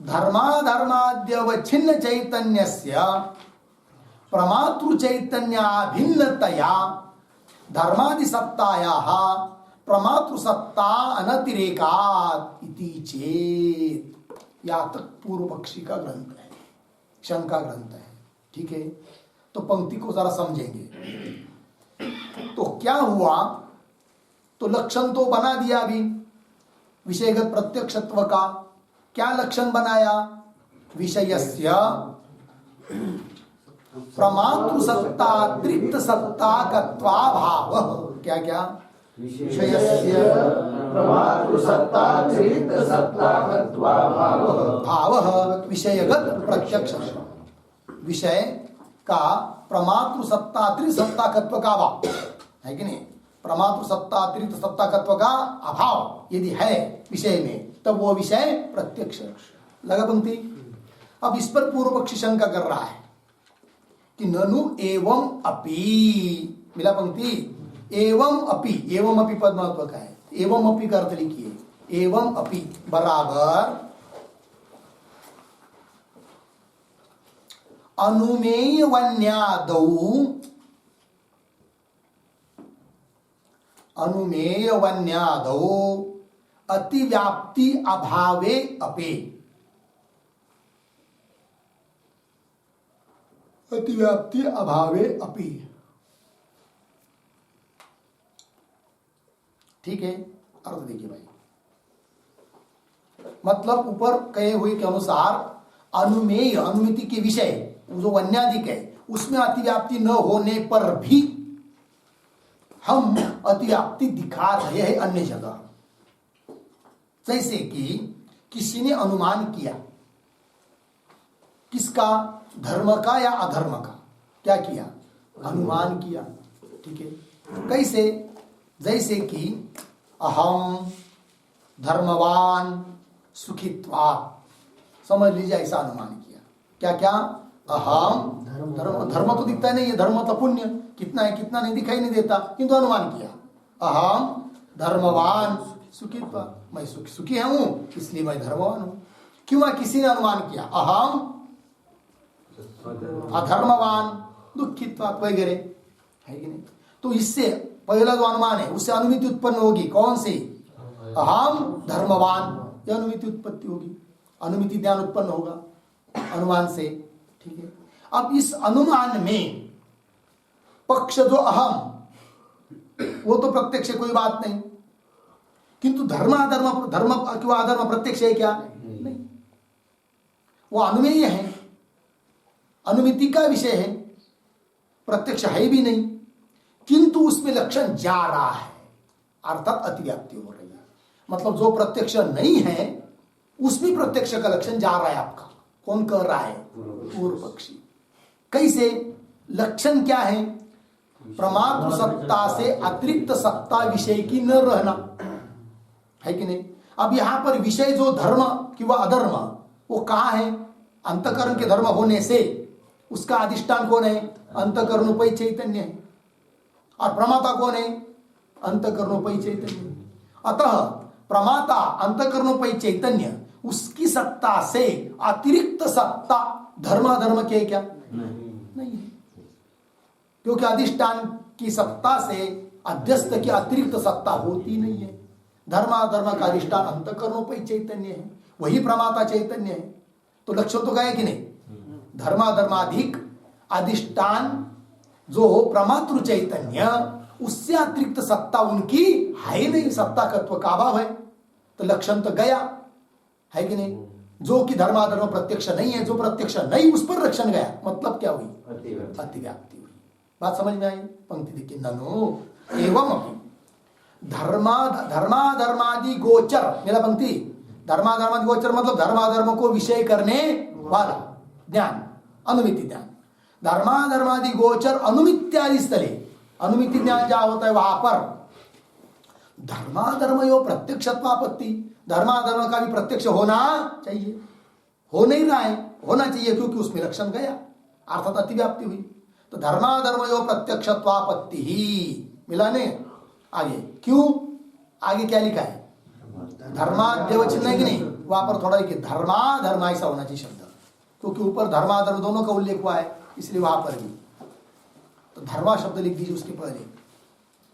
धर्माधर्माद्यवच्छिन्न चैतन्यस्य प्रमातृ चैतन्याभिन्नतया धर्मादि सत्तायाः प्रमातृ सत्ता अनतिरेकात् इति चेत। या तक पूर्व पक्षी का ग्रंथ है, शंका ग्रंथ है। ठीक है, तो पंक्ति को जरा समझेंगे। तो क्या हुआ? तो लक्षण तो बना दिया अभी विषयगत प्रत्यक्षत्व का। क्या लक्षण बनाया? विषयस्य प्रमातृ सत्तातिरिक्त सत्ताकत्वाभाव। क्या क्या?
विषयस्य प्रमातृ सत्तातिरिक्त सत्ताकत्वाभाव।
भाव विषयगत प्रत्यक्ष, विषय का प्रमातृ सत्तातिरिक्त सत्ताकत्व का अभाव है कि नहीं? प्रमातृ सत्तातिरिक्त सत्ताकत्व का अभाव यदि है विषय में, तब वो विषय प्रत्यक्ष। लगा पंक्ति? अब इस पर पूर्व पक्षी शंका कर रहा है कि ननु एवं अपि। मिला पंक्ति? एवं अपि, एवं अपि पद महत्व का है। एवं अपि का अर्थ लिखिए। एवं अपि बराबर अनुमेय वन्यादौ, अनुमेय वन्यादौ अतिव्याप्ति अभावे अपि। अतिव्याप्ति अभावे अपि। ठीक है, अर्थ देखिए भाई। मतलब ऊपर कहे हुए के अनुसार अनुमेय, अनुमिति के विषय जो वन्यादिक है उसमें अतिव्याप्ति न होने पर भी हम अतिव्याप्ति दिखा रहे हैं अन्य जगह। जैसे कि किसी ने अनुमान किया, किसका? धर्म का या अधर्म का। क्या किया? अनुमान किया। ठीक है, कैसे? जैसे कि अहम धर्मवान सुखित्वात्। समझ लीजिए, ऐसा अनुमान किया। क्या क्या? अहम धर्म, धर्म तो दिखता नहीं है, धर्म तो पुण्य कितना है कितना नहीं दिखाई नहीं देता, किंतु अनुमान किया अहम धर्मवान सुखित्वात्। मैं सुखी हूं इसलिए मैं धर्मवान हूं। क्यों? किसी ने अनुमान किया अहम अधर्मवान दुखित्वात् वगैरह, है कि नहीं? तो इससे पहला जो अनुमान है उससे अनुमिति उत्पन्न होगी। कौन सी? अहम धर्मवान, यह अनुमिति उत्पत्ति होगी। अनुमिति ज्ञान उत्पन्न होगा अनुमान से। ठीक है, अब इस अनुमान में पक्ष जो अहम वो तो प्रत्यक्ष, कोई बात नहीं, किंतु धर्म अधर्म, धर्म क्यों अधर्म प्रत्यक्ष है क्या? नहीं, वो अनुमेय है, अनुमिति का विषय है, प्रत्यक्ष है भी नहीं, किंतु उसमें लक्षण जा रहा है, अर्थात अतिव्याप्ति हो रही है। मतलब जो प्रत्यक्ष नहीं है उसमें प्रत्यक्ष का लक्षण जा रहा है आपका। कौन कह रहा है? पूर्व पक्षी। कैसे? लक्षण क्या है? प्रमातृ सत्ता से अतिरिक्त सत्ता विषय की न रहना, है कि नहीं? अब यहां पर विषय जो धर्म कि वह अधर्म, वो कहां है? अंतकरण के धर्म होने से उसका अधिष्ठान कौन है? अंतकरणोपय चैतन्य है। और प्रमाता कौन है? अंतकरणोपय चैतन्य। अतः प्रमाता अंतकरणोपय चैतन्य, उसकी सत्ता से अतिरिक्त सत्ता धर्माधर्म के क्या? नहीं है, क्योंकि अधिष्ठान की सत्ता से अध्यस्त की अतिरिक्त सत्ता होती नहीं है। धर्माधर्म का अधिष्ठान अंतकरणोपय चैतन्य है, वही प्रमाता चैतन्य है। तो लक्षण तो गए कि नहीं? धर्माधर्माधिक अधिष्ठान जो प्रमातृ चैतन्य, उससे अतिरिक्त सत्ता उनकी है ही नहीं, सत्ता तत्व का अभाव है। तो लक्षण तो गया, है कि नहीं? जो कि धर्माधर्म प्रत्यक्ष नहीं है, जो प्रत्यक्ष नहीं उस पर लक्षण गया। मतलब क्या हुई? अतिव्याप्ति हुई। बात समझ में आई? पंक्ति देखिए, ननु एवं धर्माधर्मादि गोचर। मेरा पंक्ति धर्माधर्मादि गोचर मतलब धर्माधर्म को विषय करने वाला ज्ञान, अनुमिति ज्ञान। धर्माधर्मादि गोचर अनुमित्यादि स्थले, अनुमिति ज्ञान जहां होता है वहां पर धर्माधर्मयो प्रत्यक्षत्वापत्ति, धर्माधर्म का भी प्रत्यक्ष होना चाहिए, हो नहीं रहा है, होना चाहिए क्योंकि उसमें लक्षण गया, अर्थात अतिव्याप्ति हुई। तो धर्माधर्मयो प्रत्यक्षत्वापत्ति ही मिला ने। आगे क्यों, आगे क्या लिखा है, धर्माद्यवचिन्न है कि नहीं, वहां पर थोड़ा लिखिए धर्माधर्मा ऐसा होना चाहिए शब्द, क्योंकि ऊपर धर्माधर्म दोनों का उल्लेख हुआ है, इसलिए वहां पर भी तो धर्मा शब्द लिख दीजिए उसके पहले,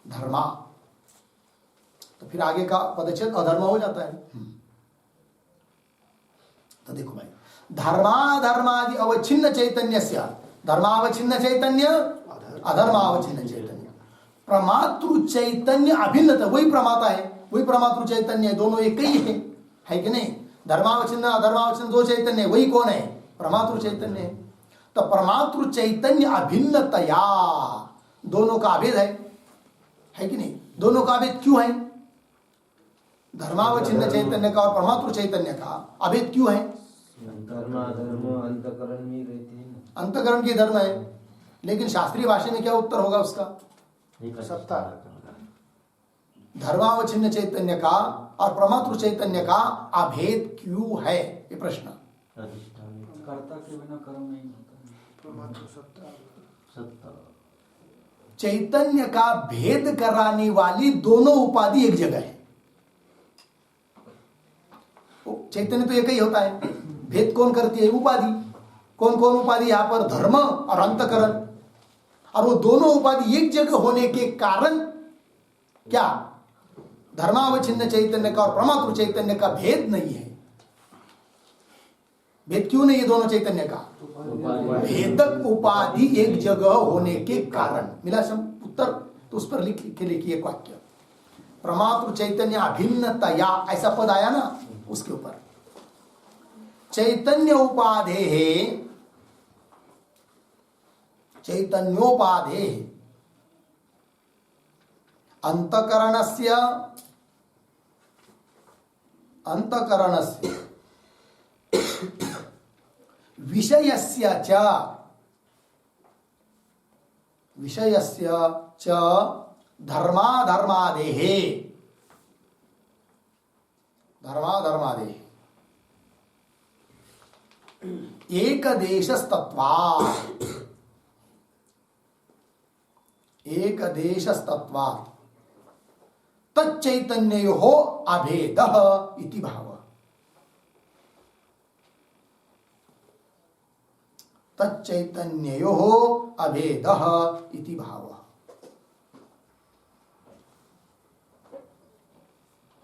धर्मा, तो फिर आगे का पदच्छेद अधर्म हो जाता है। तो देखो भाई, धर्माधर्मादि अवच्छिन्न चैतन्यस्य, धर्मावच्छिन्न चैतन्य, अधर्मावच्छिन्न चैतन्य, प्रमातृ चैतन्य अभिन्नता, वही प्रमाता है, वही प्रमातृ चैतन्य है, दोनों एक ही है कि नहीं। धर्मावच्छिन्न अधर्मावच्छिन्न दो चैतन्य है, वही कौन है, प्रमातृ चैतन्य है। तो परमातृ चैतन्य अभिन्नतया, दोनों का अभेद है कि नहीं, दोनों का अभेद क्यों है, धर्मावच्छिन्न चैतन्य का और परमातृ चैतन्य का अभेद क्यों है,
अंतकरण में रहती है,
अंतकरण की धर्म है, लेकिन शास्त्रीय भाषा में क्या उत्तर होगा उसका,
सत्ता,
धर्मावच्छिन्न चैतन्य का और परमातृ चैतन्य का अभेद क्यों है, ये प्रश्न।
कर्ता के बिना कर्म नहीं होता,
सत्ता,
चैतन्य का भेद कराने वाली दोनों उपाधि एक जगह है, चैतन्य तो एक ही होता है, भेद कौन करती है, उपाधि, कौन कौन उपाधि यहाँ पर, धर्म और अंतकरण, और वो दोनों उपाधि एक जगह होने के कारण क्या, धर्मावच्छिन्न चैतन्य का और परमात्म चैतन्य का भेद नहीं है। भेद क्यों नहीं है दोनों चैतन्य का, भेदक उपाधि एक जगह होने के कारण। मिला उत्तर, तो उस पर लिखिए वाक्य, परमात्म चैतन्य अभिन्नतया, ऐसा पद आया ना, उसके ऊपर चैतन्य उपाधे है, चैतन्योपाधे अंतकरणस्य विषयस्य च धर्माधर्मादेः एकदेशस्तत्वात् तच्चैतन्ययोः अभेदः इति भावः। तच्चैतन्ययोः अभेदः इति भावः।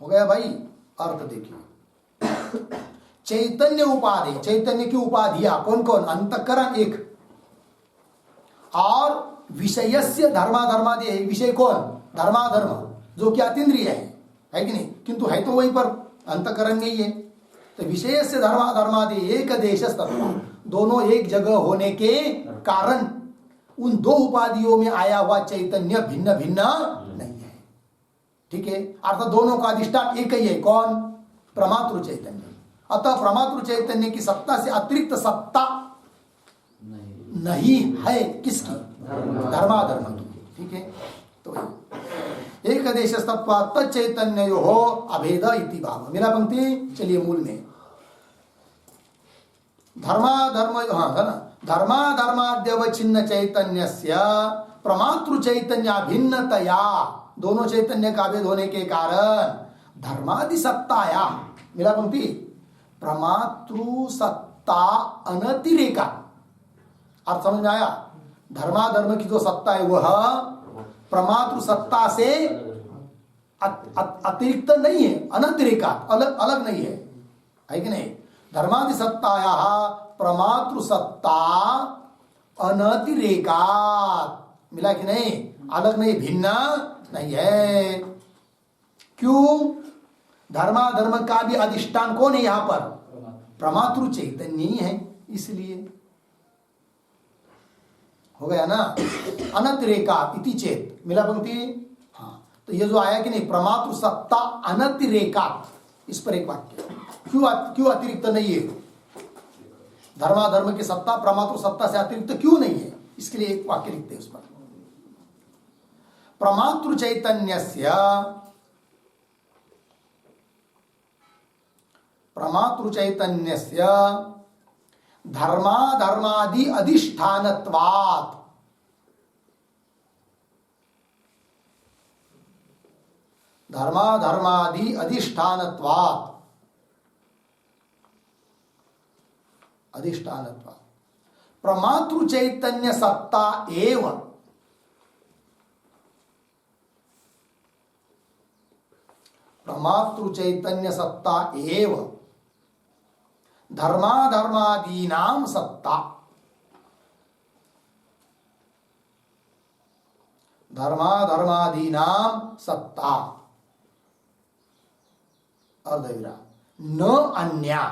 हो गया भाई, अर्थ देखिए, चैतन्य उपाधि, चैतन्य की उपाधियां कौन कौन, अंतःकरण एक, और विषयस्य धर्माधर्मादि, विषय कौन, धर्माधर्म, जो कि अतीन्द्रिय है कि नहीं, किंतु है तो वहीं पर अंतःकरण में ही है। तो विषय से धर्माधर्मादि एक देश तत्व, दोनों एक जगह होने के कारण उन दो उपाधियों में आया हुआ चैतन्य भिन्न भिन्न नहीं है, ठीक है। अर्थात दोनों का अधिष्ठान एक ही है, कौन, प्रमातृ चैतन्य। अतः प्रमातृ चैतन्य की सत्ता से अतिरिक्त सत्ता नहीं है, किसकी, धर्माधर्म की, ठीक है। तो एक देश तच्चैतन्यो अभेद इति भाव। मेरा पंक्ति चलिए मूल में, धर्माधर्म, हाँ था ना, धर्माधर्माद्यवच्छिन्न चैतन्यस्य प्रमातृ चैतन्य भिन्नतया, दोनों चैतन्य का भेद होने के कारण धर्मादि सत्ताया, मेरा पंक्ति, प्रमातृ सत्ता अनतिरेका, अर्थ समझ में आया। धर्माधर्म की जो सत्ता है वह प्रमातृ सत्ता से अतिरिक्त नहीं है, अनतिरेका, अलग अलग नहीं है कि नहीं। धर्मादि सत्ताया प्रमातृ सत्ता अनतिरेका, मिला कि नहीं, अलग नहीं, भिन्न नहीं है। क्यों, धर्माधर्म का भी अधिष्ठान कौन है यहां पर, प्रमातृ चैतन्य ही है, इसलिए हो गया ना। अनतिरेका इति चेत, मिला पंक्ति, हाँ। तो ये जो आया कि नहीं, प्रमातृ सत्ता अनतिरेका, इस पर एक वाक्य, क्यों अतिरिक्त नहीं है, धर्माधर्म की सत्ता प्रमातृ सत्ता से अतिरिक्त क्यों नहीं है? इसके लिए एक वाक्य लिखते हैं उस पर। प्रमातृ चैतन्यस्य धर्माधर्मादि अधिष्ठानत्वात् धर्माधर्मादि अधिष्ठानत्वात् प्रमातृ चैतन्य सत्ता एव प्रमातृ चैतन्य सत्ता एव धर्माधर्मादीनां सत्ता धर्माधर्मादीनां सत्ता न अन्या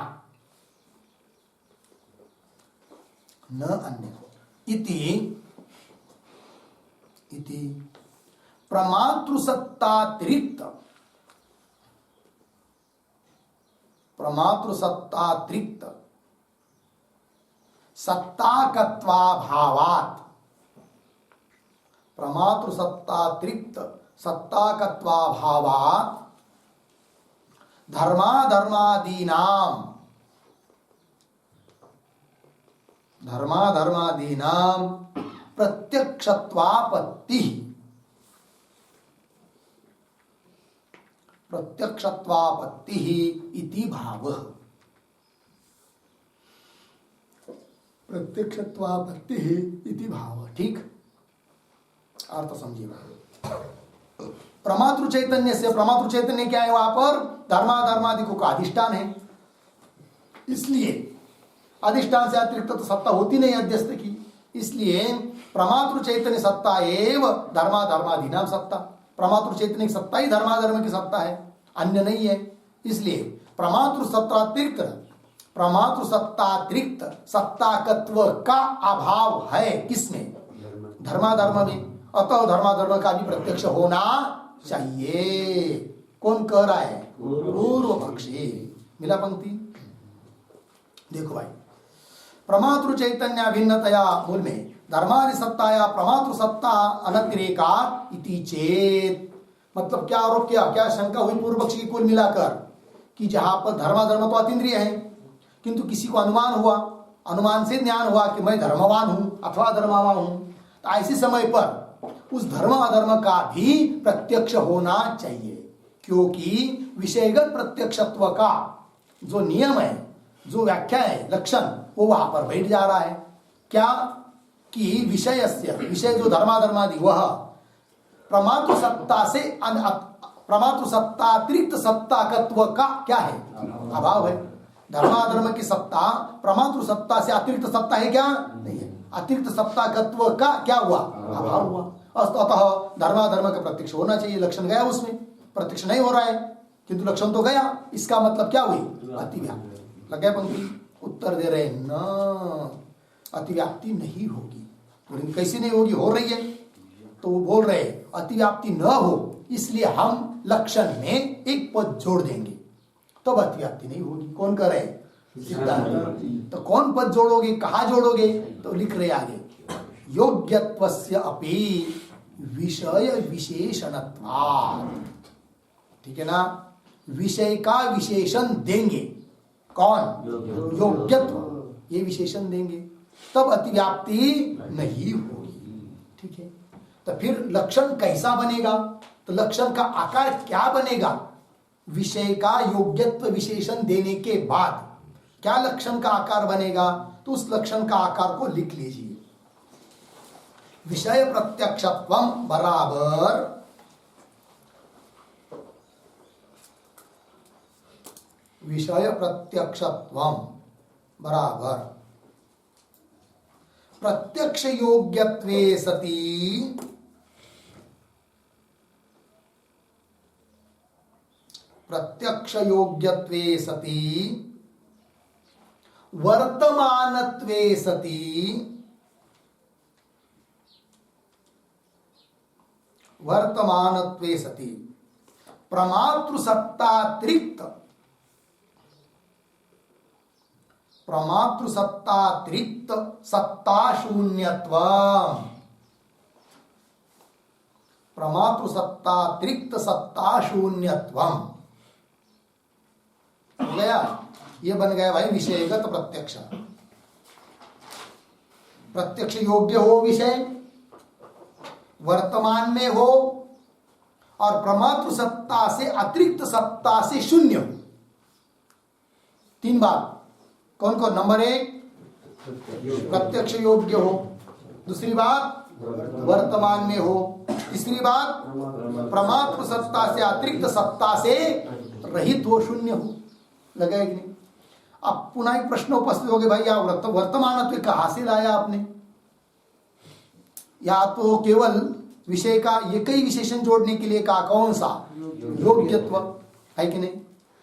इति प्रमातृसत्तातिरिक्त सत्ताकत्वाभावात् धर्माधर्मादीनां प्रत्यक्षत्वापत्ति इति भावः। प्रत्यक्षत्वापत्ति इति भाव। ठीक, अर्थ समझिएगा। प्रमातृ चैतन्य से, प्रमातृ चैतन्य क्या है? वहां पर धर्माधर्मादिकों का अधिष्ठान है, इसलिए अधिष्ठान से अतिरिक्त तो सत्ता होती नहीं अध्यस्त की, इसलिए प्रमातृ चैतन्य सत्ता एव धर्माधर्मादीनां सत्ता। प्रमातृ चैतन्य की सत्ता ही धर्माधर्म की सत्ता है, अन्य नहीं है। इसलिए प्रमातृ सत्तातिरिक्त सत्ताकत्व का अभाव है किसमें? धर्माधर्म में। अतः धर्माधर्म का भी प्रत्यक्ष होना चाहिए। कौन कह रहा है? पूर्व पक्षी। मिला पंक्ति? देखो भाई, प्रमातृ चैतन्य भिन्नतया मूल में धर्मादि सत्ताया प्रमातृ सत्ता अनतिरेका इति चेत। मतलब क्या आरोप किया, क्या शंका हुई पूर्व पक्षी की कुल मिलाकर कि जहां पर धर्माधर्म तो अतीन्द्रिय है, किंतु किसी को अनुमान हुआ, अनुमान से ज्ञान हुआ कि मैं धर्मवान हूं अथवा धर्मवान हूं, तो ऐसे समय पर उस धर्म अधर्म का भी प्रत्यक्ष होना चाहिए, क्योंकि विषयगत प्रत्यक्षत्व का जो नियम है, जो व्याख्या है, लक्षण, वो वहां पर बैठ जा रहा है। क्या कि विषय जो धर्माधर्मादि वह प्रमातृ सत्ता से प्रमातृ सत्तातिरिक्त सत्ताकत्व का क्या है? अभाव है। धर्माधर्म की सत्ता प्रमातृ सत्ता से अतिरिक्त सत्ता है क्या? नहीं है। अतिरिक्त सत्ताकत्व का क्या हुआ? अभाव हुआ। अतः धर्माधर्म का प्रत्यक्ष होना चाहिए। लक्षण गया उसमें, प्रत्यक्ष नहीं हो रहा है किंतु लक्षण तो गया। इसका मतलब क्या हुई? अतिव्याप्ति। लग गया पंक्ति? उत्तर दे रहे न, अतिव्याप्ति नहीं होगी। तो कैसे नहीं होगी? हो रही है। तो वो बोल रहे अतिव्याप्ति न हो, इसलिए हम लक्षण में एक पद जोड़ देंगे, तब तो अतिव्याप्ति नहीं होगी। कौन कह रहे? सिद्धांत। तो कौन पद जोड़ोगे, कहा जोड़ोगे? तो लिख रहे आगे, योग्यत्वस्य अपि विषय विशेषणत्वात्। ठीक है ना? विषय का विशेषण देंगे। कौन? योग्यत्व, ये विशेषण देंगे, तब अतिव्याप्ति नहीं होगी। ठीक है? तो फिर लक्षण कैसा बनेगा? तो लक्षण का आकार क्या बनेगा? विषय का योग्यत्व विशेषण देने के बाद क्या लक्षण का आकार बनेगा? तो उस लक्षण का आकार को लिख लीजिए। विषय प्रत्यक्षत्वम बराबर विषय प्रत्यक्षत्वम बराबर प्रत्यक्ष योग्यत्वे सति प्रत्यक्ष योग्यत्वे सति वर्तमानत्वे सति प्रमातृ सत्तातिरिक्त प्रमातृ सत्तातिरिक्त सत्ता शून्यत्वम, प्रमातृ सत्तातिरिक्त सत्ता शून्यत्वम हो गया। ये बन गया भाई विषयगत प्रत्यक्ष। प्रत्यक्ष योग्य हो विषय, वर्तमान में हो, और प्रमातृ सत्ता से अतिरिक्त सत्ता से शून्य हो। तीन बात। कौन कौन? नंबर एक, प्रत्यक्ष योग्य हो। दूसरी बात, वर्तमान में हो। तीसरी बात, प्रमातृ सत्ता से अतिरिक्त सत्ता से रहित हो, शून्य हो। लगा कि नहीं? अब पुनः एक प्रश्न उपस्थित हो गया, भाई या वर्तमान कहां से लाया आपने? या तो केवल विषय का एक ही विशेषण जोड़ने के लिए कहा, कौन सा? योग्यत्व, है कि नहीं?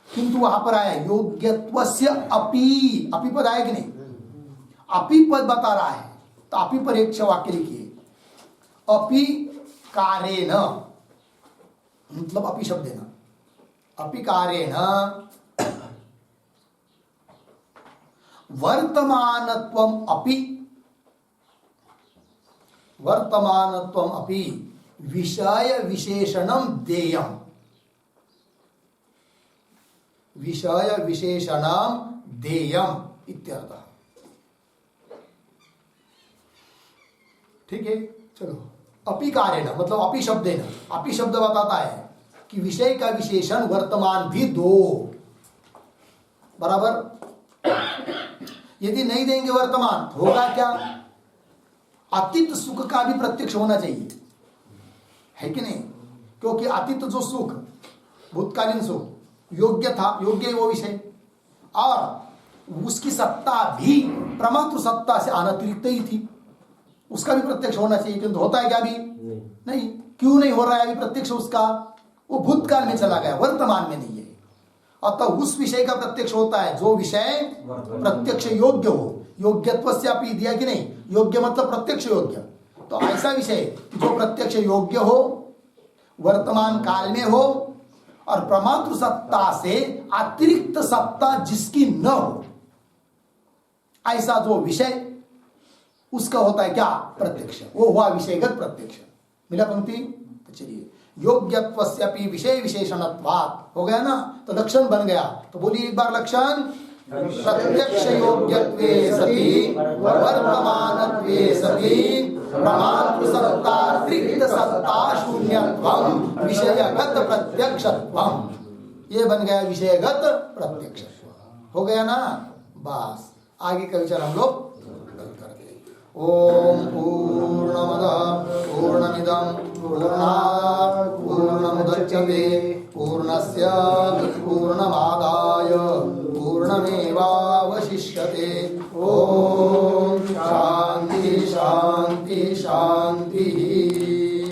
किंतु वहां पर आया योग्यत्वस्य अपि, अपि पद आया कि नहीं? अपि पद बता रहा है, तो अपि पर एक वाक्य लिखिए, अपि कारेण, मतलब अपि शब्द है ना, अपि कारेण वर्तमानत्वम अपि, वर्तमानत्वम अपि विषय विशेषणम देयम, विषय विशेषणम देयम इत्यर्थः। ठीक है, चलो। अपि कारेण मतलब अपि शब्देन, अपि शब्द बताता है कि विषय का विशेषण वर्तमान भी दो, बराबर। यदि नहीं देंगे वर्तमान तो होगा क्या? अतीत सुख का भी प्रत्यक्ष होना चाहिए, है कि नहीं? क्योंकि अतीत जो सुख, भूतकालीन सुख योग्य था, योग्य वो विषय, और उसकी सत्ता भी प्रमातृ सत्ता से अनतिरिक्त ही थी, उसका भी प्रत्यक्ष होना चाहिए। किंतु होता है क्या अभी? नहीं। क्यों नहीं हो रहा है अभी प्रत्यक्ष उसका? वो भूतकाल में चला गया, वर्तमान में नहीं है। अतः उस विषय का प्रत्यक्ष होता है जो विषय प्रत्यक्ष योग्य हो। योग्यत्वस्य अपि दिया कि नहीं? योग्य मतलब प्रत्यक्ष योग्य। तो ऐसा विषय जो प्रत्यक्ष योग्य हो, वर्तमान काल में हो, और प्रमातृ सत्ता से अतिरिक्त सत्ता जिसकी न हो, ऐसा जो विषय, उसका होता है क्या? प्रत्यक्ष। वो हुआ विषयगत प्रत्यक्ष। मिला पंक्ति? तो चलिए, योग्यत्वस्यपि विषय विशेषणत्वात् हो गया ना, तो लक्षण बन गया। तो बोलिए एक बार लक्षण, प्रत्यक्ष योग्यत्वे सति वर्तमानत्वे सति प्रमातृ सत्तातिरिक्त सत्ता शून्यत्वम विषयगत प्रत्यक्षत्वम। ये बन गया विषयगत प्रत्यक्ष। हो गया ना? बस आगे का विचार हम लोग ओम पूर्णमदः पूर्णमिदं पूर्णात् पूर्णमुदच्यते पूर्णस्य पूर्णमादाय पूर्णमेवावशिष्यते। ओम